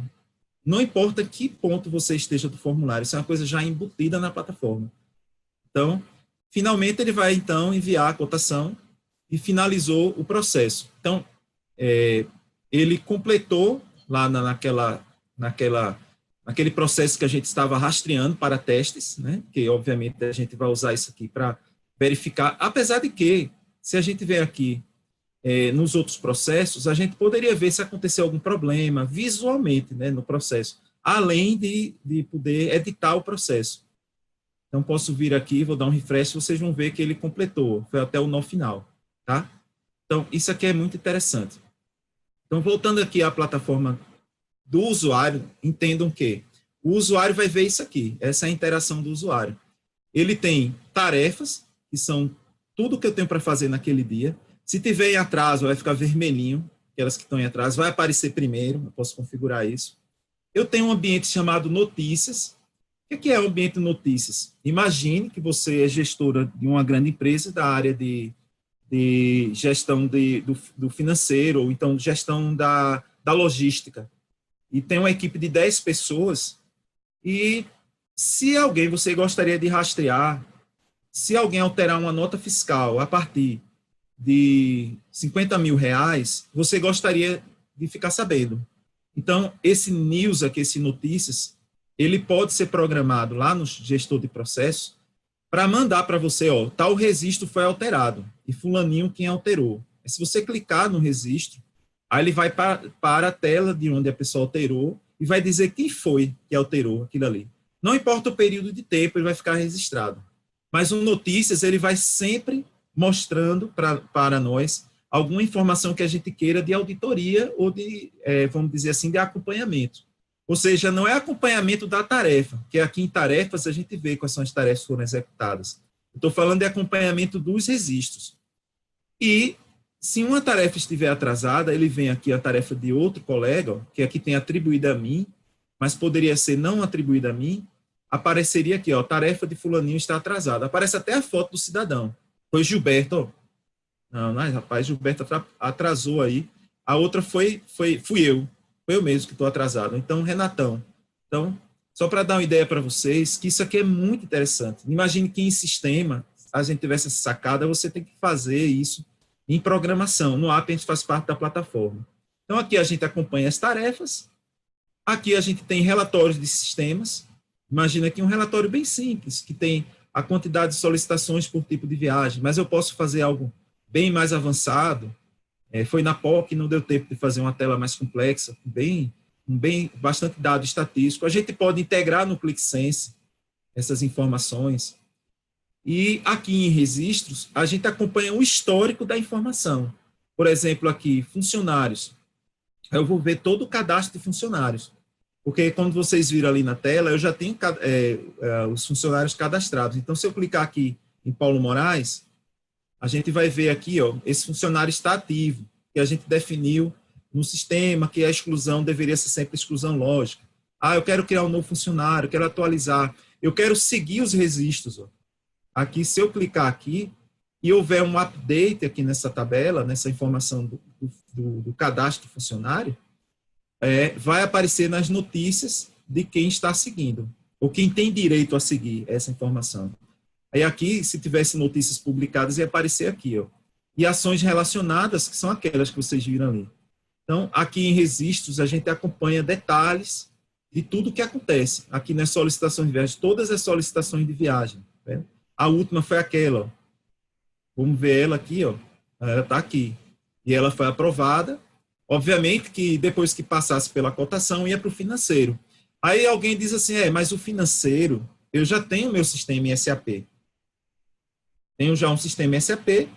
Não importa que ponto você esteja do formulário, isso é uma coisa já embutida na plataforma. Então, finalmente ele vai, então, enviar a cotação e finalizou o processo. Então, ele completou lá naquele processo que a gente estava rastreando para testes, né? Que, obviamente, a gente vai usar isso aqui para verificar, apesar de que, se a gente ver aqui nos outros processos, a gente poderia ver se aconteceu algum problema visualmente, né, no processo, além de poder editar o processo. Então, posso vir aqui, vou dar um refresh, vocês vão ver que ele completou, foi até o nó final, tá? Então, isso aqui é muito interessante. Então, voltando aqui à plataforma do usuário, entendam que o usuário vai ver isso aqui, essa é a interação do usuário. Ele tem tarefas, que são tudo que eu tenho para fazer naquele dia. Se tiver em atraso, vai ficar vermelhinho, aquelas que estão em atraso, vai aparecer primeiro, eu posso configurar isso. Eu tenho um ambiente chamado notícias. O que é o ambiente notícias? Imagine que você é gestora de uma grande empresa da área de gestão do financeiro, ou então gestão da logística. E tem uma equipe de 10 pessoas, e se alguém você gostaria de rastrear, se alguém alterar uma nota fiscal a partir de 50 mil reais, você gostaria de ficar sabendo. Então, esse news aqui, esse notícias, ele pode ser programado lá no gestor de processo para mandar para você, tal registro foi alterado, e fulaninho quem alterou. Se você clicar no registro, aí ele vai para a tela de onde a pessoa alterou e vai dizer quem foi que alterou aquilo ali. Não importa o período de tempo, ele vai ficar registrado. Mas o notícias, ele vai sempre mostrando para nós alguma informação que a gente queira de auditoria ou de, vamos dizer assim, de acompanhamento. Ou seja, não é acompanhamento da tarefa, que aqui em tarefas a gente vê quais são as tarefas que foram executadas. Estou falando de acompanhamento dos registros. E se uma tarefa estiver atrasada, ele vem aqui a tarefa de outro colega, que aqui tem atribuída a mim, mas poderia ser não atribuída a mim, apareceria aqui, tarefa de fulaninho está atrasada. Aparece até a foto do cidadão. Foi Gilberto. Não, rapaz, Gilberto atrasou aí. A outra fui eu. Foi eu mesmo que estou atrasado. Então, Renatão. Então, só para dar uma ideia para vocês, que isso aqui é muito interessante. Imagine que em sistema, a gente tivesse essa sacada, você tem que fazer isso em programação. No app, a gente faz parte da plataforma. Então, aqui a gente acompanha as tarefas. Aqui a gente tem relatórios de sistemas. Imagina aqui um relatório bem simples, que tem a quantidade de solicitações por tipo de viagem, mas eu posso fazer algo bem mais avançado. Foi na POC, não deu tempo de fazer uma tela mais complexa, bastante dado estatístico. A gente pode integrar no ClickSense essas informações. E aqui em registros, a gente acompanha o histórico da informação. Por exemplo, aqui, funcionários. Eu vou ver todo o cadastro de funcionários. Porque quando vocês viram ali na tela, eu já tenho os funcionários cadastrados. Então, se eu clicar aqui em Paulo Moraes, a gente vai ver aqui, esse funcionário está ativo, que a gente definiu no sistema que a exclusão deveria ser sempre exclusão lógica. Eu quero criar um novo funcionário, quero atualizar, eu quero seguir os registros. Aqui, se eu clicar aqui e houver um update aqui nessa tabela, nessa informação do cadastro do funcionário, vai aparecer nas notícias de quem está seguindo, ou quem tem direito a seguir essa informação. Aí aqui, se tivesse notícias publicadas, ia aparecer aqui, E ações relacionadas, que são aquelas que vocês viram ali. Então, aqui em registros, a gente acompanha detalhes de tudo que acontece. Aqui nas solicitações de viagem, todas as solicitações de viagem. Né? A última foi aquela, Vamos ver ela aqui, Ela está aqui. E ela foi aprovada. Obviamente que depois que passasse pela cotação, ia para o financeiro. Aí alguém diz assim, mas o financeiro, eu já tenho meu sistema em SAP. Tenho já um sistema em SAP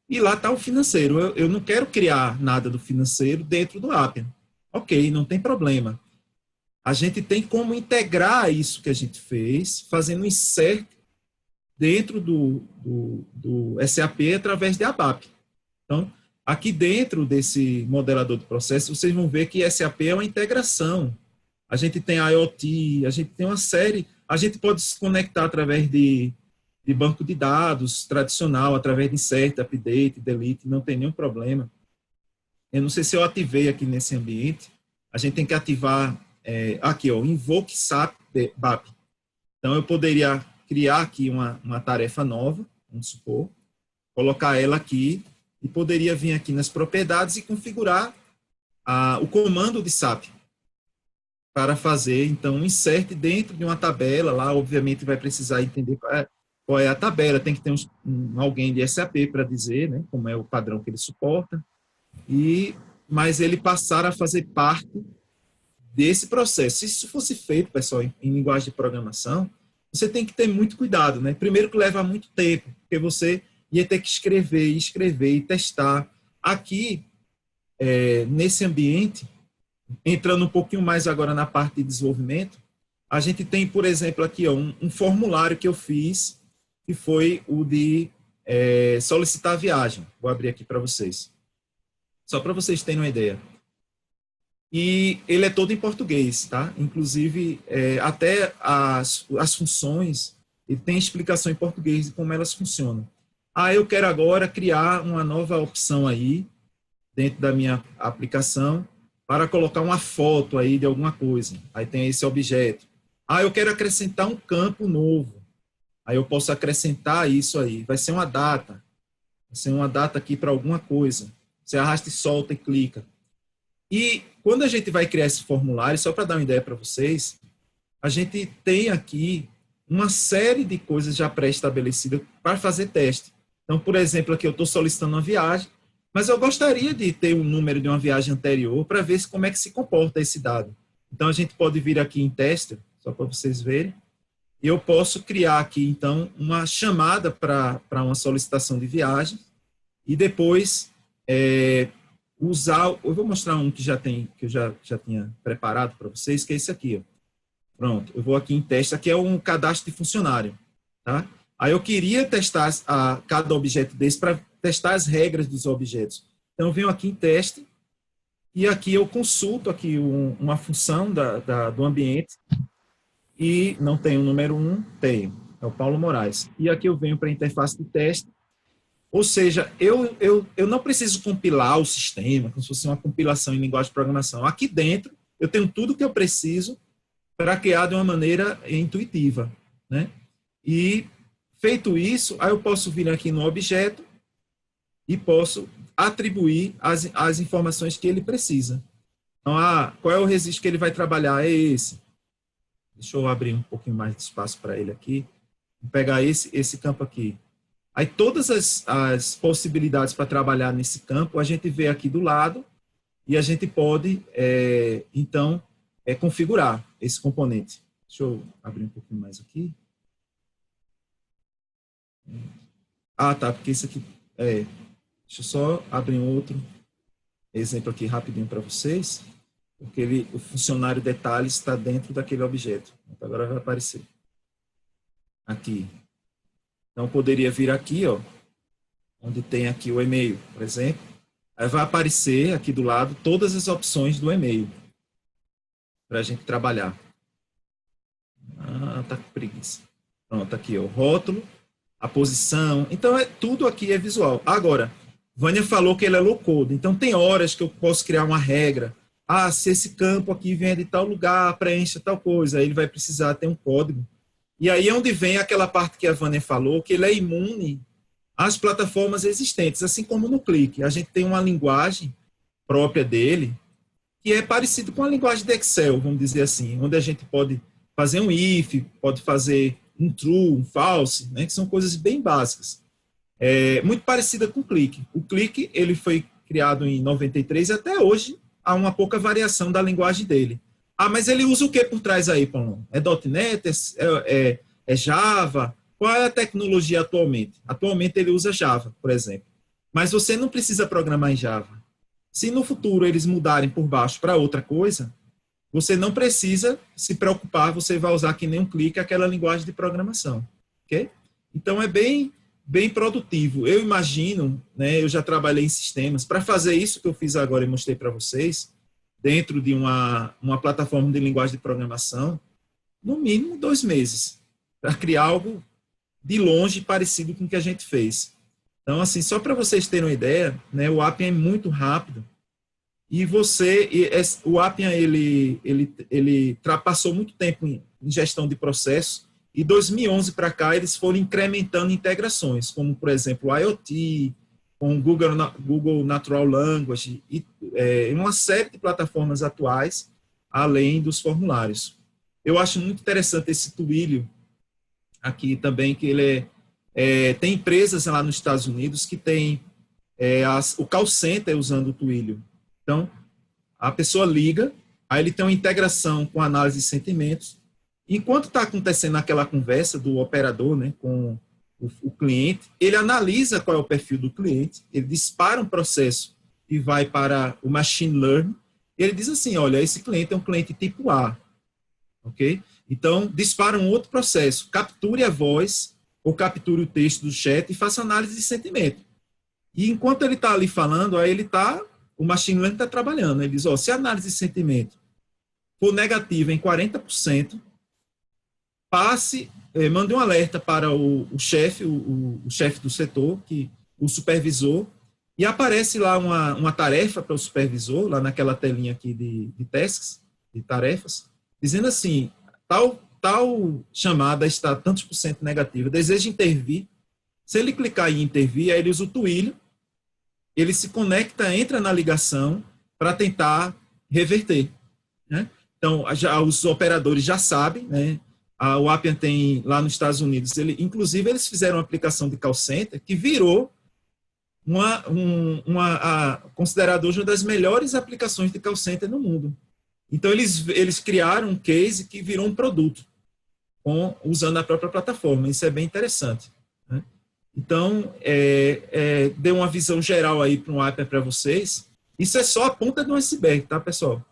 e lá está o financeiro. Eu não quero criar nada do financeiro dentro do Appian. Ok, não tem problema. a gente tem como integrar isso que a gente fez, fazendo um insert dentro do SAP através de ABAP. Então, aqui dentro desse modelador de processo, vocês vão ver que SAP é uma integração. A gente tem IoT, a gente tem uma série, a gente pode se conectar através de banco de dados tradicional, através de insert, update, delete, não tem nenhum problema. Eu não sei se eu ativei aqui nesse ambiente, a gente tem que ativar aqui, ó, invoke SAP BAP. Então, eu poderia criar aqui uma tarefa nova, vamos supor, colocar ela aqui e poderia vir aqui nas propriedades e configurar o comando de SAP para fazer, então, um insert dentro de uma tabela. Lá, obviamente, vai precisar entender qual é a tabela, tem que ter alguém de SAP para dizer, né, como é o padrão que ele suporta, mas ele passar a fazer parte desse processo. Se isso fosse feito, pessoal, em linguagem de programação, você tem que ter muito cuidado, né? Primeiro que leva muito tempo, porque você ia ter que escrever e testar. Aqui, nesse ambiente, entrando um pouquinho mais agora na parte de desenvolvimento, a gente tem, por exemplo, aqui ó, um formulário que eu fiz, que foi o de solicitar a viagem. Vou abrir aqui para vocês. Só para vocês terem uma ideia. E ele é todo em português, tá? Inclusive, até as funções, ele tem explicação em português de como elas funcionam. Eu quero agora criar uma nova opção aí, dentro da minha aplicação, para colocar uma foto aí de alguma coisa. Aí tem esse objeto. Eu quero acrescentar um campo novo. Aí eu posso acrescentar isso aí. Vai ser uma data. Vai ser uma data aqui para alguma coisa. Você arrasta e solta e clica. E quando a gente vai criar esse formulário, só para dar uma ideia para vocês, a gente tem aqui uma série de coisas já pré-estabelecidas para fazer teste. Então, por exemplo, aqui eu estou solicitando uma viagem, mas eu gostaria de ter um número de uma viagem anterior para ver como é que se comporta esse dado. Então, a gente pode vir aqui em teste, só para vocês verem, e eu posso criar aqui, então, uma chamada para uma solicitação de viagem e depois eu vou mostrar um que eu já tinha preparado para vocês, que é esse aqui. Ó. Pronto, eu vou aqui em teste, aqui é um cadastro de funcionário. Tá? Aí eu queria testar cada objeto desse para testar as regras dos objetos. Então, eu venho aqui em teste e aqui eu consulto aqui uma função do ambiente e não tem o número 1, tenho. É o Paulo Moraes. E aqui eu venho para a interface de teste. Ou seja, eu não preciso compilar o sistema, como se fosse uma compilação em linguagem de programação. Aqui dentro, eu tenho tudo que eu preciso para criar de uma maneira intuitiva. Né? E, feito isso, aí eu posso vir aqui no objeto e posso atribuir as informações que ele precisa. Então, qual é o registro que ele vai trabalhar? É esse. Deixa eu abrir um pouquinho mais de espaço para ele aqui. Vou pegar esse campo aqui. Aí todas as possibilidades para trabalhar nesse campo, a gente vê aqui do lado e a gente pode, então, configurar esse componente. Deixa eu abrir um pouquinho mais aqui. Tá, porque isso aqui... deixa eu só abrir um outro exemplo aqui rapidinho para vocês, porque o funcionário detalhe está dentro daquele objeto. Então, agora vai aparecer. Aqui. Então, poderia vir aqui, ó, onde tem aqui o e-mail, por exemplo. Aí vai aparecer aqui do lado todas as opções do e-mail para a gente trabalhar. Tá com preguiça. Pronto, aqui, ó, o rótulo, a posição. Então, tudo aqui é visual. Agora, Vânia falou que ele é low-code. Então, tem horas que eu posso criar uma regra. Se esse campo aqui vem de tal lugar, preencha tal coisa, aí ele vai precisar ter um código. E aí é onde vem aquela parte que a Vânia falou, que ele é imune às plataformas existentes, assim como no Click. A gente tem uma linguagem própria dele, que é parecido com a linguagem de Excel, vamos dizer assim, onde a gente pode fazer um if, pode fazer um true, um false, né, que são coisas bem básicas. Muito parecida com o Click. O Click ele foi criado em 93 e até hoje há uma pouca variação da linguagem dele. Mas ele usa o que por trás aí, Paulo? É .NET? É Java? Qual é a tecnologia atualmente? Atualmente ele usa Java, por exemplo. Mas você não precisa programar em Java. Se no futuro eles mudarem por baixo para outra coisa, você não precisa se preocupar, você vai usar que nem um clique aquela linguagem de programação, ok? Então, é bem produtivo. Eu imagino, né, eu já trabalhei em sistemas, para fazer isso que eu fiz agora e mostrei para vocês, dentro de uma plataforma de linguagem de programação, no mínimo 2 meses, para criar algo de longe parecido com o que a gente fez. Então, assim, só para vocês terem uma ideia, né, o Appian é muito rápido, e o Appian, ele passou muito tempo em gestão de processos, e 2011 para cá eles foram incrementando integrações, como, por exemplo, o IoT, com o Google Natural Language, e uma série de plataformas atuais, além dos formulários. Eu acho muito interessante esse Twilio aqui também, que ele tem empresas lá nos Estados Unidos que tem o call center usando o Twilio. Então, a pessoa liga, aí ele tem uma integração com análise de sentimentos. Enquanto está acontecendo aquela conversa do operador, né, com o cliente, ele analisa qual é o perfil do cliente, ele dispara um processo e vai para o machine learning, e ele diz assim, olha, esse cliente é um cliente tipo A, ok? Então, dispara um outro processo, capture a voz ou capture o texto do chat e faça análise de sentimento. E enquanto ele está ali falando, aí o machine learning está trabalhando. Ele diz, se a análise de sentimento for negativa em 40%, mande um alerta para o chefe, o chefe do setor, o supervisor, e aparece lá uma tarefa para o supervisor, lá naquela telinha aqui de tasks, de tarefas, dizendo assim, tal chamada está tantos por cento negativa, deseja intervir. Se ele clicar em intervir, aí ele usa o Twilio, ele se conecta, entra na ligação para tentar reverter, né? Então, os operadores já sabem, né? O Appian tem lá nos Estados Unidos, inclusive eles fizeram uma aplicação de call center que virou considerada hoje uma das melhores aplicações de call center no mundo. Então, eles criaram um case que virou um produto, usando a própria plataforma. Isso é bem interessante, né? Então, deu uma visão geral aí para o Appian para vocês. Isso é só a ponta do iceberg, tá, pessoal?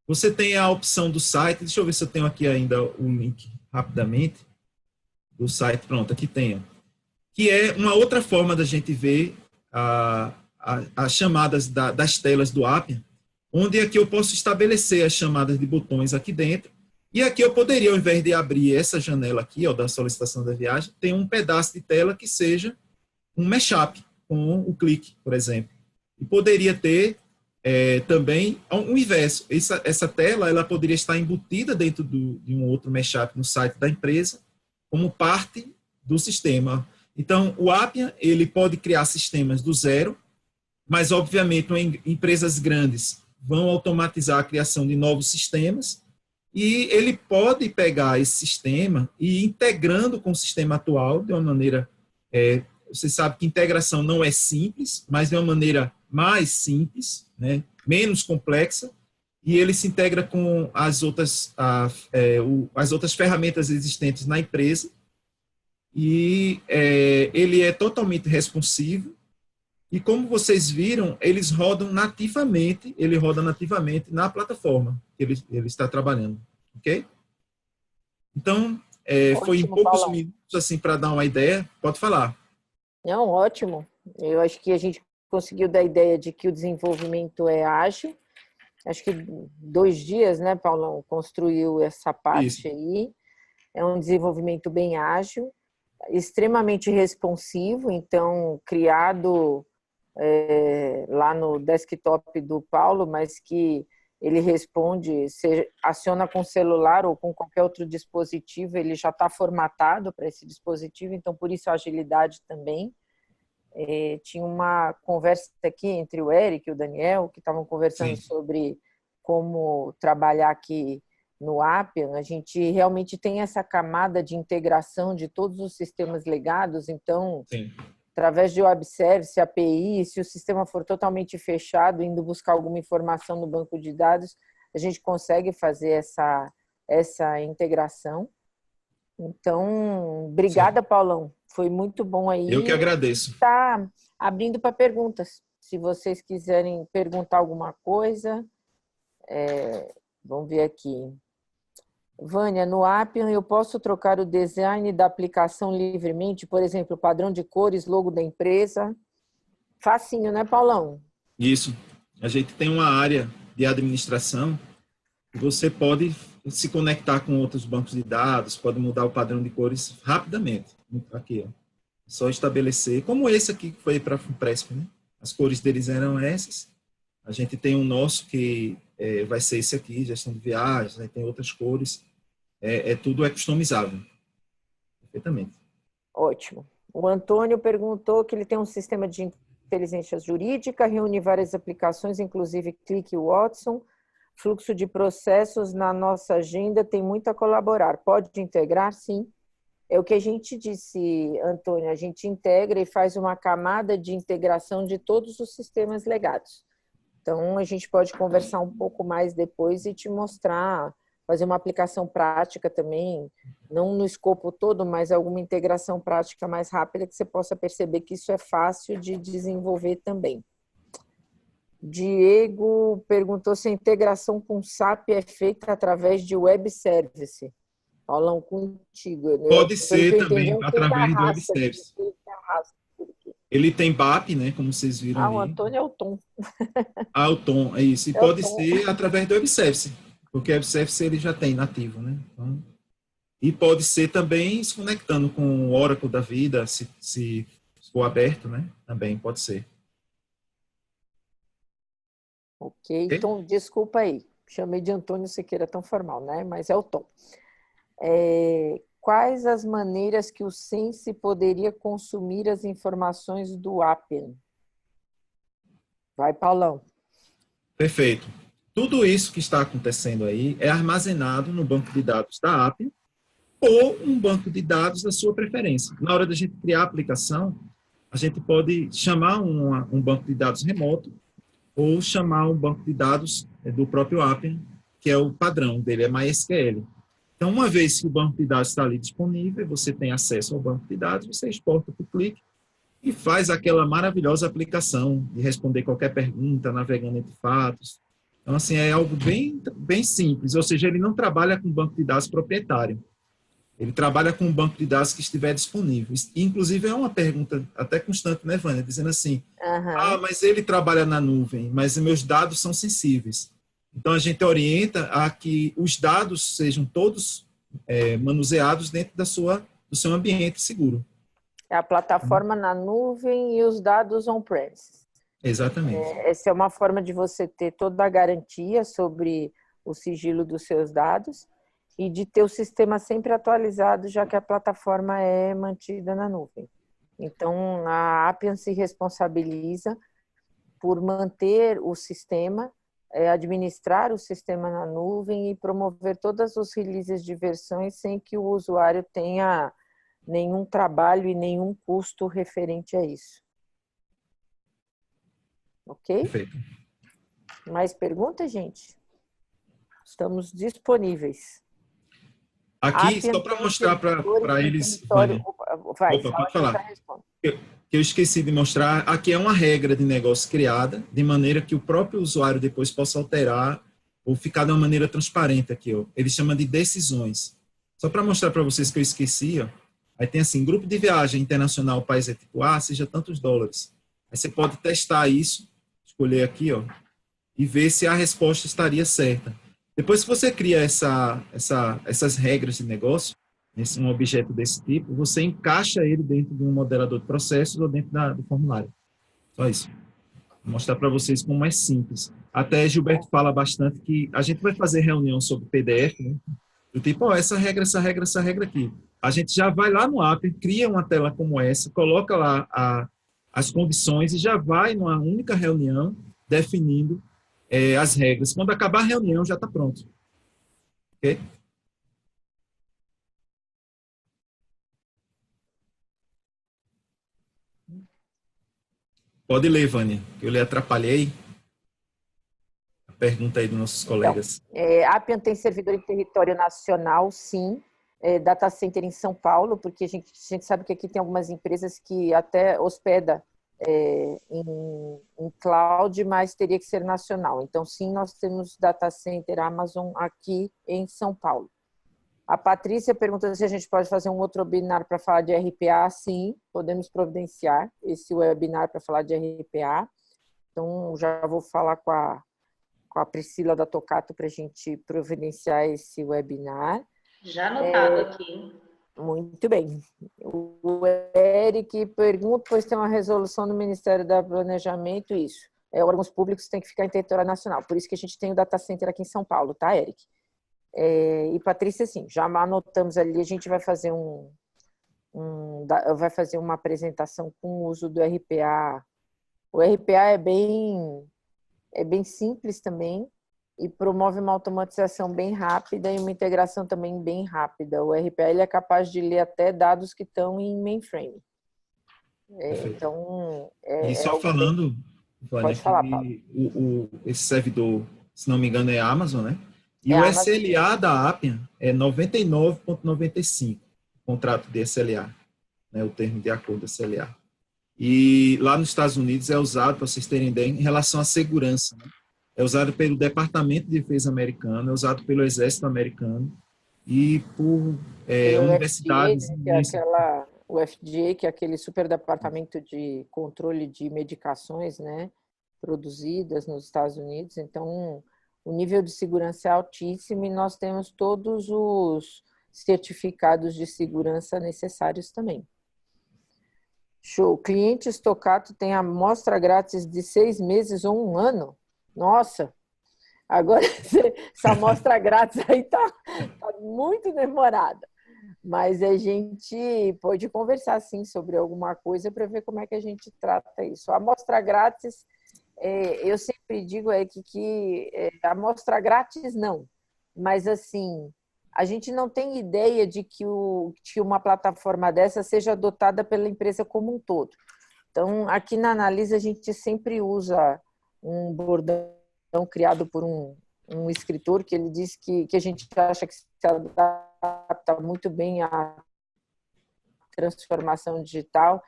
Você tem a opção do site, deixa eu ver se eu tenho aqui ainda o link rapidamente do site, pronto, aqui tenho, que é uma outra forma da gente ver as chamadas das telas do Appian, onde aqui eu posso estabelecer as chamadas de botões aqui dentro, e aqui eu poderia, ao invés de abrir essa janela aqui, da solicitação da viagem, ter um pedaço de tela que seja um mashup com o clique, por exemplo. E poderia ter também o inverso. Essa tela ela poderia estar embutida dentro de um outro mashup no site da empresa, como parte do sistema. Então, o Appian ele pode criar sistemas do zero, mas, obviamente, empresas grandes vão automatizar a criação de novos sistemas, e ele pode pegar esse sistema e ir integrando com o sistema atual de uma maneira... você sabe que integração não é simples, mas de uma maneira mais simples, né, menos complexa, e ele se integra com as outras ferramentas existentes na empresa, e ele é totalmente responsivo, e como vocês viram, ele roda nativamente na plataforma que ele está trabalhando, ok? Então, foi em poucos Paulão. minutos, assim, para dar uma ideia. Pode falar. Não, ótimo. Eu acho que a gente conseguiu dar a ideia de que o desenvolvimento é ágil. Acho que 2 dias, né, Paulão, construiu essa parte. Isso. Aí. É um desenvolvimento bem ágil, extremamente responsivo, então, criado lá no desktop do Paulo, mas que ele responde, aciona com celular ou com qualquer outro dispositivo, ele já está formatado para esse dispositivo, então por isso a agilidade também. Tinha uma conversa aqui entre o Eric e o Daniel, que estavam conversando Sim. sobre como trabalhar aqui no Appian. A gente realmente tem essa camada de integração de todos os sistemas legados, então... Sim. Através de web service, API, se o sistema for totalmente fechado, indo buscar alguma informação no banco de dados, a gente consegue fazer essa integração. Então, obrigada, Sim. Paulão. Foi muito bom aí. Eu que agradeço. Está abrindo para perguntas. Se vocês quiserem perguntar alguma coisa, Vamos ver aqui. Vânia, no Appian eu posso trocar o design da aplicação livremente, por exemplo, padrão de cores, logo da empresa. Facinho, né, Paulão? Isso. A gente tem uma área de administração que você pode se conectar com outros bancos de dados, pode mudar o padrão de cores rapidamente. Aqui, ó. Só estabelecer, como esse aqui que foi para a Funpresp, né? As cores deles eram essas. A gente tem um nosso que vai ser esse aqui, gestão de viagens, aí tem outras cores. Tudo é customizável. Perfeitamente. Ótimo. O Antônio perguntou que ele tem um sistema de inteligência jurídica, reúne várias aplicações, inclusive Click e Watson, fluxo de processos na nossa agenda, tem muito a colaborar. Pode integrar? Sim. É o que a gente disse, Antônio, a gente integra e faz uma camada de integração de todos os sistemas legados. Então, a gente pode conversar um pouco mais depois e te mostrar, fazer uma aplicação prática também, não no escopo todo, mas alguma integração prática mais rápida que você possa perceber que isso é fácil de desenvolver também. Diego perguntou se a integração com o SAP é feita através de web service. Paulão, contigo. Pode ser também através do web service. Ele tem BAP, né, como vocês viram ali. O Antônio é o Tom. O Tom, é isso. E pode ser através do web service, porque o web service ele já tem nativo, né? Então, e pode ser também se conectando com o Oracle da vida, se for aberto, né? Também pode ser. Ok, Tom, desculpa aí. Chamei de Antônio Siqueira tão formal, né? Mas é o Tom. Quais as maneiras que o Sense poderia consumir as informações do Appian? Vai, Paulão. Perfeito. Tudo isso que está acontecendo aí é armazenado no banco de dados da Appian ou um banco de dados da sua preferência. Na hora da gente criar a aplicação, a gente pode chamar um banco de dados remoto ou chamar um banco de dados do próprio Appian, que é o padrão dele, é MySQL. Então, uma vez que o banco de dados está ali disponível, você tem acesso ao banco de dados, você exporta por clique e faz aquela maravilhosa aplicação de responder qualquer pergunta, navegando entre fatos. Então, assim, é algo bem, bem simples, ou seja, ele não trabalha com banco de dados proprietário. Ele trabalha com um banco de dados que estiver disponível. E, inclusive, é uma pergunta até constante, né, Vânia? Dizendo assim, mas ele trabalha na nuvem, mas meus dados são sensíveis. Então, a gente orienta a que os dados sejam todos manuseados dentro do seu ambiente seguro. É a plataforma na nuvem e os dados on-premise. Exatamente. Essa é uma forma de você ter toda a garantia sobre o sigilo dos seus dados e de ter o sistema sempre atualizado, já que a plataforma é mantida na nuvem. Então, a Appian se responsabiliza por manter o sistema, administrar o sistema na nuvem e promover todas os releases de versões sem que o usuário tenha nenhum trabalho e nenhum custo referente a isso. Ok? Perfeito. Mais perguntas, gente? Estamos disponíveis. Aqui, só para mostrar para eles... Vai, pode falar. Eu esqueci de mostrar. Aqui é uma regra de negócio criada, de maneira que o próprio usuário depois possa alterar ou ficar de uma maneira transparente aqui. Ó. Ele chama de decisões. Só para mostrar para vocês que eu esqueci, ó. Aí tem assim, grupo de viagem internacional, país é tipo A, seja tantos dólares. Aí você pode testar isso, escolher aqui, ó, e ver se a resposta estaria certa. Depois que você cria essas regras de negócio, um objeto desse tipo, você encaixa ele dentro de um modelador de processos ou dentro do formulário. Só isso. Vou mostrar para vocês como é simples. Até Gilberto fala bastante que a gente vai fazer reunião sobre PDF, né? Do tipo, essa regra aqui. A gente já vai lá no Appian, cria uma tela como essa, coloca lá as condições e já vai numa única reunião definindo as regras. Quando acabar a reunião, já está pronto. Ok? Pode ler, Vânia, que eu lhe atrapalhei. A pergunta aí dos nossos colegas. Então, Appian tem servidor em território nacional, sim. Data center em São Paulo, porque a gente sabe que aqui tem algumas empresas que até hospeda em cloud, mas teria que ser nacional. Então, sim, nós temos data center Amazon aqui em São Paulo. A Patrícia pergunta se a gente pode fazer um outro webinar para falar de RPA. Sim, podemos providenciar esse webinar para falar de RPA. Então, já vou falar com a Priscila da Tocato para a gente providenciar esse webinar. Já anotado aqui. Muito bem. O Eric pergunta, pois tem uma resolução do Ministério do Planejamento, isso. Órgãos públicos têm que ficar em território nacional. Por isso que a gente tem o data center aqui em São Paulo, tá, Eric? E Patrícia, sim, já anotamos ali, a gente vai fazer vai fazer uma apresentação com o uso do RPA. O RPA é bem simples também e promove uma automatização bem rápida e uma integração também bem rápida. O RPA ele é capaz de ler até dados que estão em mainframe. Então, e só falando, Vânia, pode falar, Paulo. Esse servidor, se não me engano, é Amazon, né? E É o Amazon. SLA da Appian é 99,95, o contrato de SLA, né? O termo de acordo SLA. E lá nos Estados Unidos é usado, para vocês terem ideia, em relação à segurança, né? É usado pelo Departamento de Defesa americano, é usado pelo Exército americano e por universidades. O FDA, que é aquele super departamento de controle de medicações, né, produzidas nos Estados Unidos. Então, o nível de segurança é altíssimo e nós temos todos os certificados de segurança necessários também. Show. Cliente Stoccato tem amostra grátis de 6 meses ou 1 ano. Nossa! Agora, essa amostra grátis aí tá muito demorada. Mas a gente pode conversar, sim, sobre alguma coisa para ver como é que a gente trata isso. A amostra grátis, eu sempre digo que a amostra grátis não. Mas, assim, a gente não tem ideia de que uma plataforma dessa seja adotada pela empresa como um todo. Então, aqui na Analisa, a gente sempre usa um bordão criado por um escritor que ele diz que a gente acha que se adapta muito bem à transformação digital,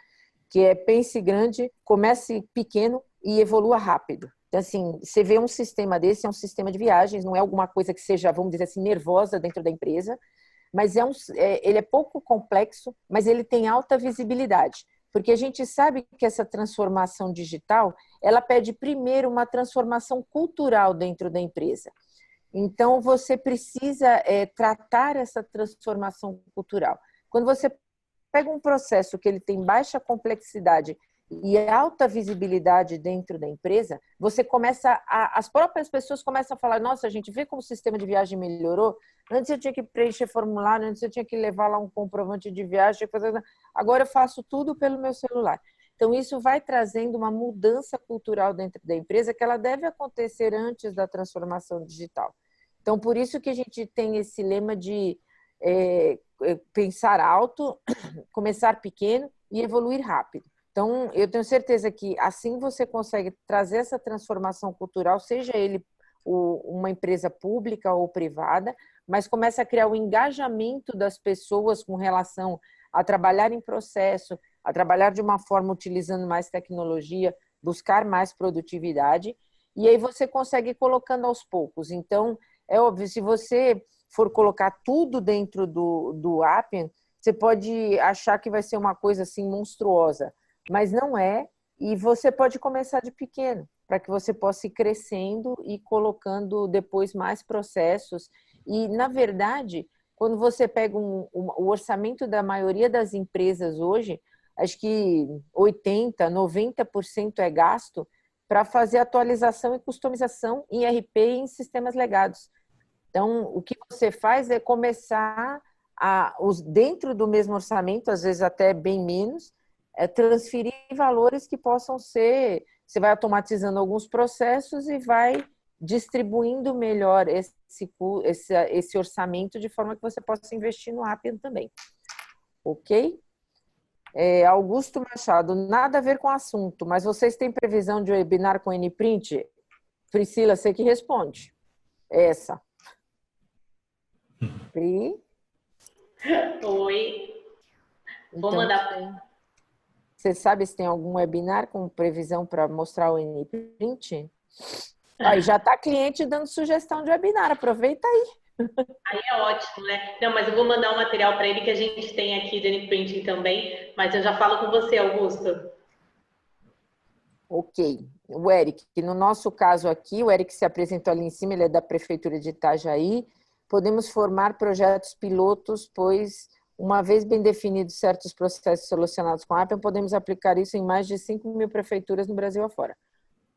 que é pense grande, comece pequeno e evolua rápido. Então, assim, você vê um sistema desse, é um sistema de viagens, não é alguma coisa que seja, vamos dizer assim, nervosa dentro da empresa, mas ele é pouco complexo, mas ele tem alta visibilidade. Porque a gente sabe que essa transformação digital, ela pede primeiro uma transformação cultural dentro da empresa. Então, você precisa tratar essa transformação cultural. Quando você pega um processo que ele tem baixa complexidade e alta visibilidade dentro da empresa, você começa as próprias pessoas começam a falar, nossa, a gente vê como o sistema de viagem melhorou. Antes eu tinha que preencher formulário, antes eu tinha que levar lá um comprovante de viagem, agora eu faço tudo pelo meu celular. Então, isso vai trazendo uma mudança cultural dentro da empresa que ela deve acontecer antes da transformação digital. Então, por isso que a gente tem esse lema de pensar alto, começar pequeno e evoluir rápido. Então, eu tenho certeza que assim você consegue trazer essa transformação cultural, seja ele uma empresa pública ou privada, mas começa a criar o engajamento das pessoas com relação a trabalhar em processo, a trabalhar de uma forma utilizando mais tecnologia, buscar mais produtividade, e aí você consegue ir colocando aos poucos. Então, é óbvio, se você for colocar tudo dentro do Appian, você pode achar que vai ser uma coisa assim monstruosa, mas não é, e você pode começar de pequeno, para que você possa ir crescendo e colocando depois mais processos. E, na verdade, quando você pega o orçamento da maioria das empresas hoje, acho que 80%, 90% é gasto para fazer atualização e customização em RP e em sistemas legados. Então, o que você faz é começar dentro do mesmo orçamento, às vezes até bem menos, transferir valores que possam ser... Você vai automatizando alguns processos e vai distribuindo melhor esse orçamento de forma que você possa investir no Appian também. Ok? Augusto Machado, nada a ver com o assunto, mas vocês têm previsão de webinar com Nprint? Priscila, você que responde. Essa. Pri? Oi. Então, Vou mandar. Você sabe se tem algum webinar com previsão para mostrar o N-Print? Aí já está cliente dando sugestão de webinar, aproveita aí. Aí é ótimo, né? Não, mas eu vou mandar um material para ele que a gente tem aqui de N-Printing também, mas eu já falo com você, Augusto. Ok. O Eric, que no nosso caso aqui, o Eric se apresentou ali em cima, ele é da Prefeitura de Itajaí. Podemos formar projetos pilotos, pois, uma vez bem definidos certos processos solucionados com a Appian, podemos aplicar isso em mais de 5.000 prefeituras no Brasil afora.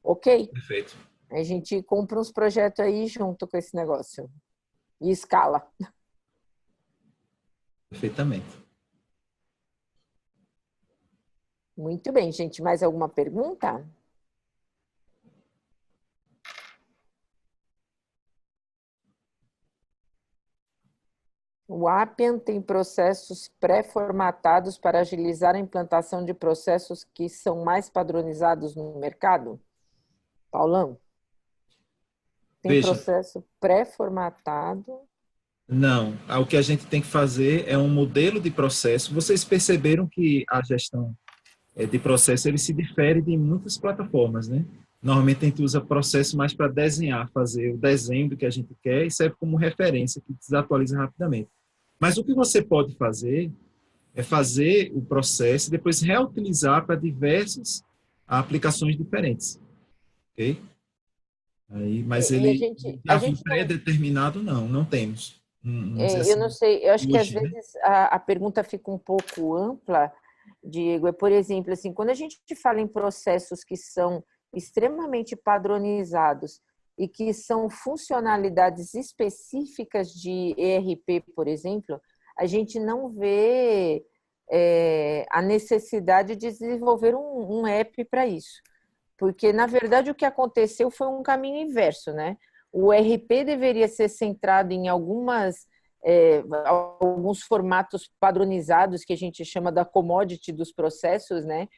Ok? Perfeito. A gente compra uns projetos aí junto com esse negócio. E escala. Perfeitamente. Muito bem, gente. Mais alguma pergunta? O Appian tem processos pré-formatados para agilizar a implantação de processos que são mais padronizados no mercado? Paulão? Tem Veja, processo pré-formatado? não. O que a gente tem que fazer é um modelo de processo. Vocês perceberam que a gestão de processo ele se difere de muitas plataformas, né? Normalmente a gente usa processo mais para desenhar, fazer o desenho do que a gente quer e serve como referência que desatualiza rapidamente. Mas o que você pode fazer é fazer o processo e depois reutilizar para diversas aplicações diferentes, ok? Aí, mas E ele a já gente não, pré-determinado não temos. Vamos dizer eu não assim, sei, eu acho que às hoje, né? vezes a pergunta fica um pouco ampla, Diego. É, por exemplo, assim, quando a gente fala em processos que são extremamente padronizados e que são funcionalidades específicas de ERP, por exemplo, a gente não vê a necessidade de desenvolver um app para isso. Porque, na verdade, o que aconteceu foi um caminho inverso, né? O RP deveria ser centrado em alguns formatos padronizados que a gente chama da commodity dos processos, né?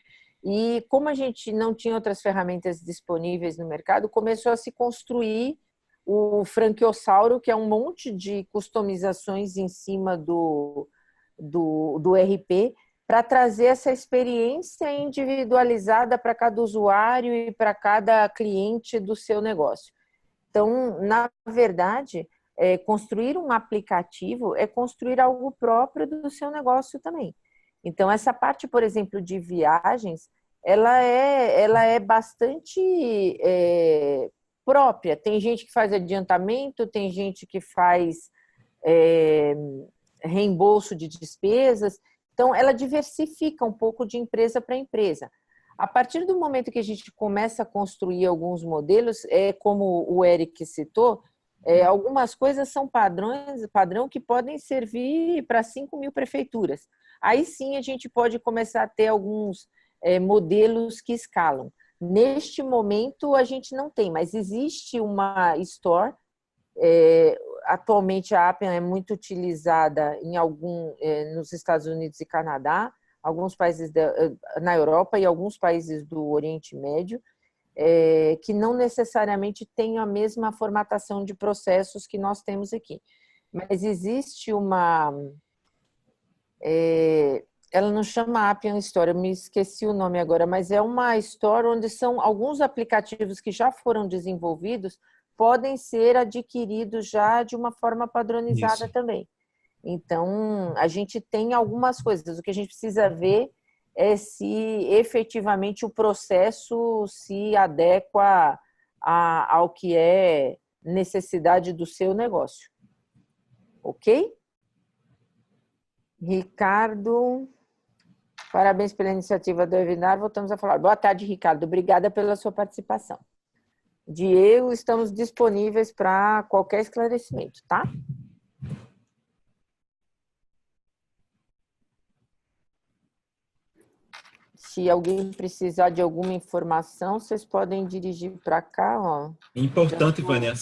E como a gente não tinha outras ferramentas disponíveis no mercado, começou a se construir o Franquiossauro, que é um monte de customizações em cima do RP, para trazer essa experiência individualizada para cada usuário e para cada cliente do seu negócio. Então, na verdade, construir um aplicativo é construir algo próprio do seu negócio também. Então, essa parte, por exemplo, de viagens, ela é bastante própria. Tem gente que faz adiantamento, tem gente que faz é, reembolso de despesas. Então, ela diversifica um pouco de empresa para empresa. A partir do momento que a gente começa a construir alguns modelos, como o Eric citou, algumas coisas são padrão que podem servir para 5.000 prefeituras. Aí sim a gente pode começar a ter alguns modelos que escalam. Neste momento a gente não tem, mas existe uma store. Atualmente a Appian é muito utilizada nos Estados Unidos e Canadá, alguns países na Europa e alguns países do Oriente Médio, que não necessariamente têm a mesma formatação de processos que nós temos aqui. Mas existe ela não chama Appian Store, eu me esqueci o nome agora, mas é uma store onde são alguns aplicativos que já foram desenvolvidos, podem ser adquiridos já de uma forma padronizada Isso. também. Então, a gente tem algumas coisas. O que a gente precisa ver é se efetivamente o processo se adequa ao que é necessidade do seu negócio. Ok? Ricardo, parabéns pela iniciativa do webinar. Voltamos a falar. Boa tarde, Ricardo. Obrigada pela sua participação. Diego, estamos disponíveis para qualquer esclarecimento, tá? Se alguém precisar de alguma informação, vocês podem dirigir para cá, ó. Importante, Vânia,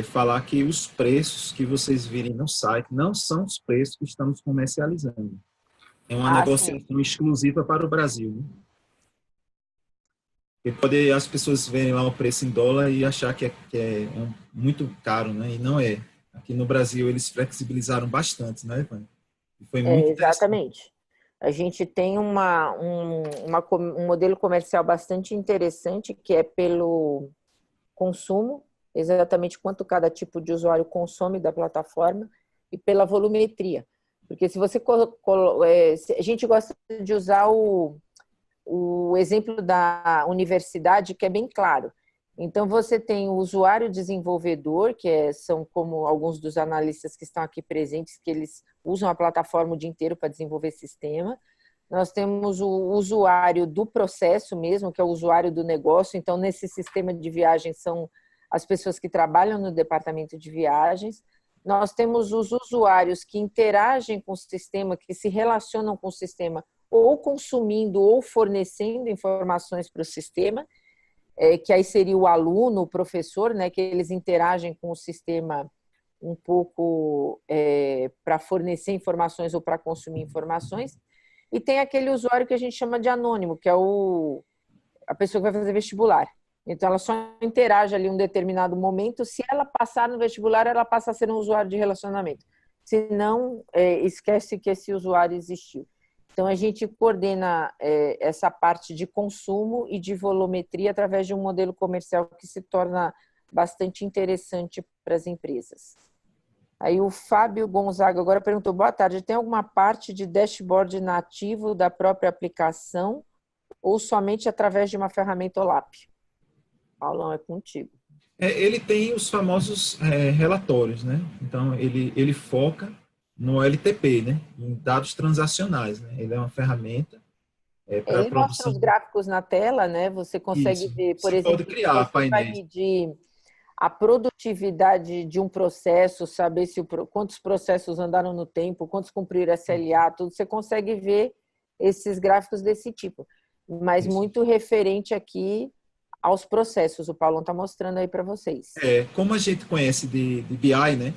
falar que os preços que vocês virem no site não são os preços que estamos comercializando. É uma Sim. negociação exclusiva para o Brasil. Né? E pode as pessoas verem lá o preço em dólar e achar que é muito caro, né? E não é. Aqui no Brasil eles flexibilizaram bastante, né, Vânia? Foi muito interessante. Exatamente. A gente tem um modelo comercial bastante interessante, que é pelo consumo, exatamente quanto cada tipo de usuário consome da plataforma, e pela volumetria. Porque se você... a gente gosta de usar o exemplo da universidade, que é bem claro. Então, você tem o usuário desenvolvedor, são como alguns dos analistas que estão aqui presentes, que eles usam a plataforma o dia inteiro para desenvolver sistema. Nós temos o usuário do processo mesmo, que é o usuário do negócio. Então, nesse sistema de viagem, são as pessoas que trabalham no departamento de viagens. Nós temos os usuários que interagem com o sistema, que se relacionam com o sistema, ou consumindo ou fornecendo informações para o sistema, que aí seria o aluno, o professor, né, que eles interagem com o sistema um pouco para fornecer informações ou para consumir informações. E tem aquele usuário que a gente chama de anônimo, que é a pessoa que vai fazer vestibular. Então, ela só interage ali em um determinado momento. Se ela passar no vestibular, ela passa a ser um usuário de relacionamento. Se não, esquece que esse usuário existiu. Então, a gente coordena essa parte de consumo e de volumetria através de um modelo comercial que se torna bastante interessante para as empresas. Aí o Fábio Gonzaga agora perguntou, boa tarde, tem alguma parte de dashboard nativo da própria aplicação ou somente através de uma ferramenta OLAP? Paulão, é contigo. Ele tem os famosos relatórios, né? Então, ele foca no LTP, né? Em dados transacionais, né? Ele é uma ferramenta para Ele mostra produção. os gráficos na tela, né? Você consegue Isso. ver, por Você pode exemplo, se criar você vai painéis. medir a produtividade de um processo, saber quantos processos andaram no tempo, quantos cumpriram SLA, tudo, você consegue ver esses gráficos desse tipo. Mas Isso. muito referente aqui aos processos. O Paulão está mostrando aí para vocês. Como a gente conhece de BI, né?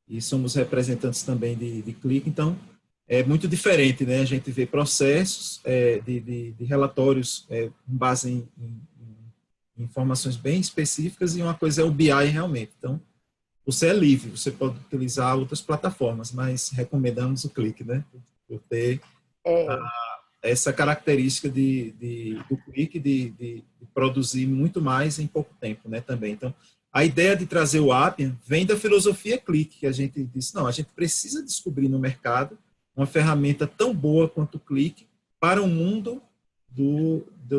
E somos representantes também de Click, então é muito diferente, né? A gente vê processos de relatórios com base em informações bem específicas e uma coisa é o BI realmente. Então, você é livre, você pode utilizar outras plataformas, mas recomendamos o Click, né? Por ter essa característica do Click de produzir muito mais em pouco tempo, né? Também. Então, a ideia de trazer o Appian vem da filosofia Click, que a gente disse, não, a gente precisa descobrir no mercado uma ferramenta tão boa quanto o Click para o mundo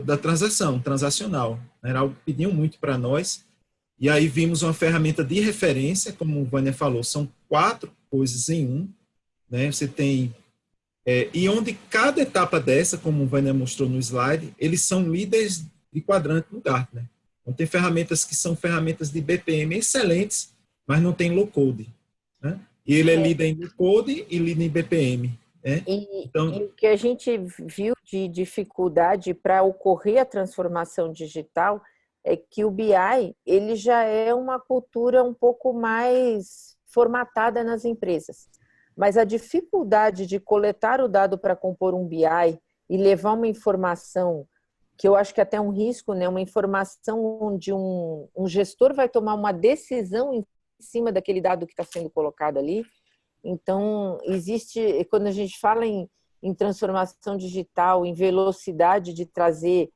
da transacional. Era algo que pediam muito para nós. E aí vimos uma ferramenta de referência, como o Vânia falou, são 4 coisas em um. Né? Você tem... e onde cada etapa dessa, como o Vânia mostrou no slide, eles são líderes de quadrante no Gartner. Então, tem ferramentas que são ferramentas de BPM excelentes, mas não tem low-code. Né? E ele é líder em low-code e líder em BPM. Então, e o que a gente viu de dificuldade para ocorrer a transformação digital é que o BI ele já é uma cultura um pouco mais formatada nas empresas. Mas a dificuldade de coletar o dado para compor um BI e levar uma informação, que eu acho que até é um risco, né? Uma informação onde um gestor vai tomar uma decisão em cima daquele dado que está sendo colocado ali. Então, existe, quando a gente fala em transformação digital, em velocidade de trazer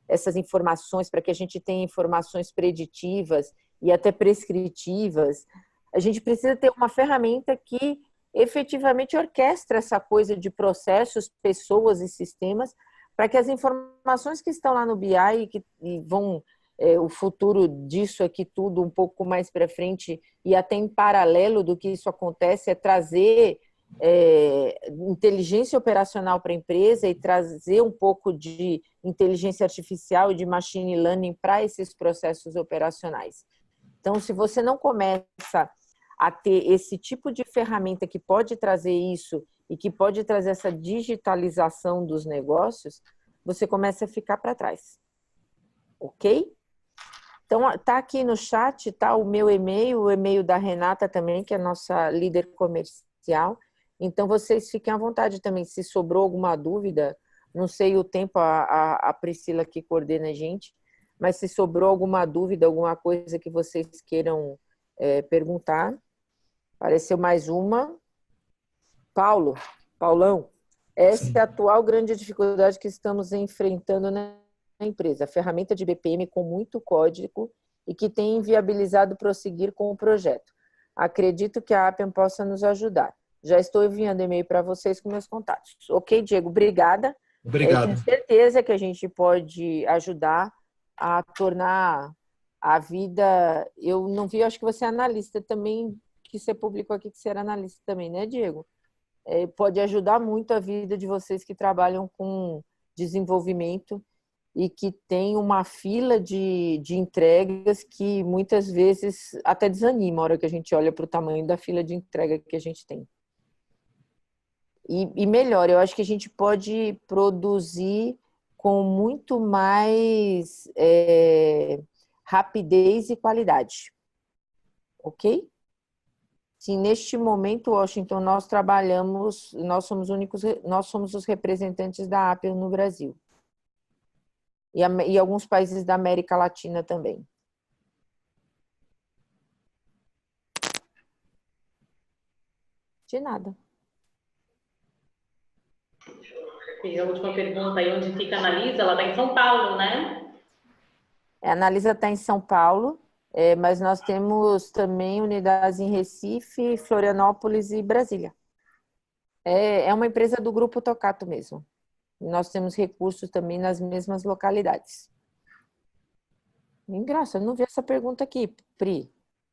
essas informações para que a gente tenha informações preditivas e até prescritivas, a gente precisa ter uma ferramenta que efetivamente orquestra essa coisa de processos, pessoas e sistemas, para que as informações que estão lá no BI e vão... o futuro disso aqui tudo um pouco mais para frente e até em paralelo do que isso acontece é trazer inteligência operacional para a empresa e trazer um pouco de inteligência artificial e de machine learning para esses processos operacionais. Então, se você não começa a ter esse tipo de ferramenta que pode trazer isso e que pode trazer essa digitalização dos negócios, você começa a ficar para trás. Ok? Então, tá aqui no chat, tá o meu e-mail, o e-mail da Renata também, que é nossa líder comercial. Então, vocês fiquem à vontade também, se sobrou alguma dúvida, não sei o tempo, a Priscila que coordena a gente, mas se sobrou alguma dúvida, alguma coisa que vocês queiram perguntar. Apareceu mais uma. Paulão. Essa é a atual grande dificuldade que estamos enfrentando na empresa. A ferramenta de BPM com muito código e que tem inviabilizado prosseguir com o projeto. Acredito que a Appian possa nos ajudar. Já estou enviando e-mail para vocês com meus contatos. Ok, Diego? Obrigada. Obrigado. Tenho certeza que a gente pode ajudar a tornar a vida... Eu não vi, acho que você é analista também, que você publicou aqui que você era analista também, né, Diego? Pode ajudar muito a vida de vocês que trabalham com desenvolvimento e que tem uma fila de entregas que muitas vezes até desanima a hora que a gente olha para o tamanho da fila de entrega que a gente tem. E melhor, eu acho que a gente pode produzir com muito mais rapidez e qualidade. Ok? Sim, neste momento, Washington, nós trabalhamos, nós somos os representantes da Appian no Brasil. E alguns países da América Latina também. De nada. Fiz a última pergunta aí, onde fica a Analisa? Ela está em São Paulo, né? A Analisa está em São Paulo. Mas nós temos também unidades em Recife, Florianópolis e Brasília. É uma empresa do Grupo Tocato mesmo. Nós temos recursos também nas mesmas localidades. Engraçado, eu não vi essa pergunta aqui, Pri.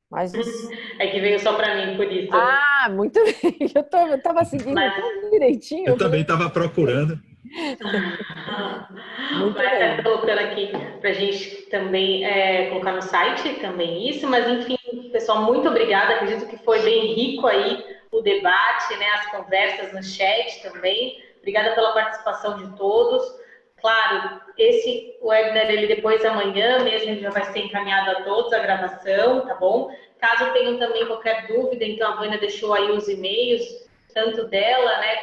Mas... É que veio só para mim, por isso. Ah, muito bem. Eu estava seguindo tão direitinho. Eu também estava procurando. Muito bem. Está colocando aqui para a gente também colocar no site também isso, mas enfim, pessoal, muito obrigada. Acredito que foi bem rico aí o debate, né, as conversas no chat também. Obrigada pela participação de todos. Claro, esse webinar, ele depois amanhã mesmo, ele já vai ser encaminhado a todos, a gravação, tá bom? Caso tenham também qualquer dúvida, então a Vânia deixou aí os e-mails, tanto dela, né,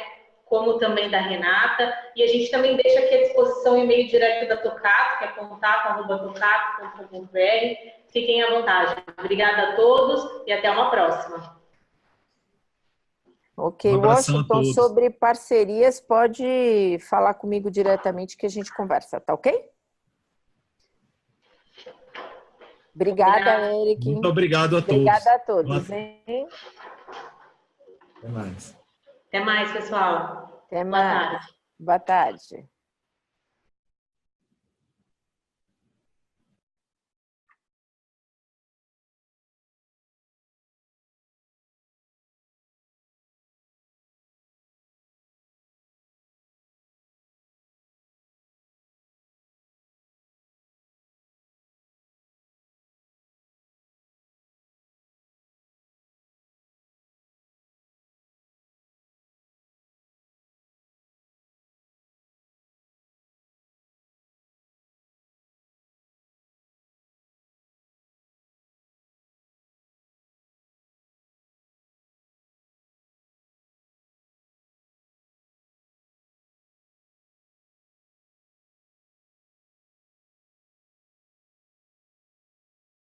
como também da Renata, e a gente também deixa aqui à disposição o e-mail direto da Tocato, que é contato@tocato.com.br. Fiquem à vontade. Obrigada a todos e até uma próxima. Ok, Washington, sobre parcerias, pode falar comigo diretamente que a gente conversa, tá ok? Obrigada, Eric. Muito obrigado a todos. Obrigada a todos, hein? Até mais. Até mais, pessoal. Até mais. Boa tarde.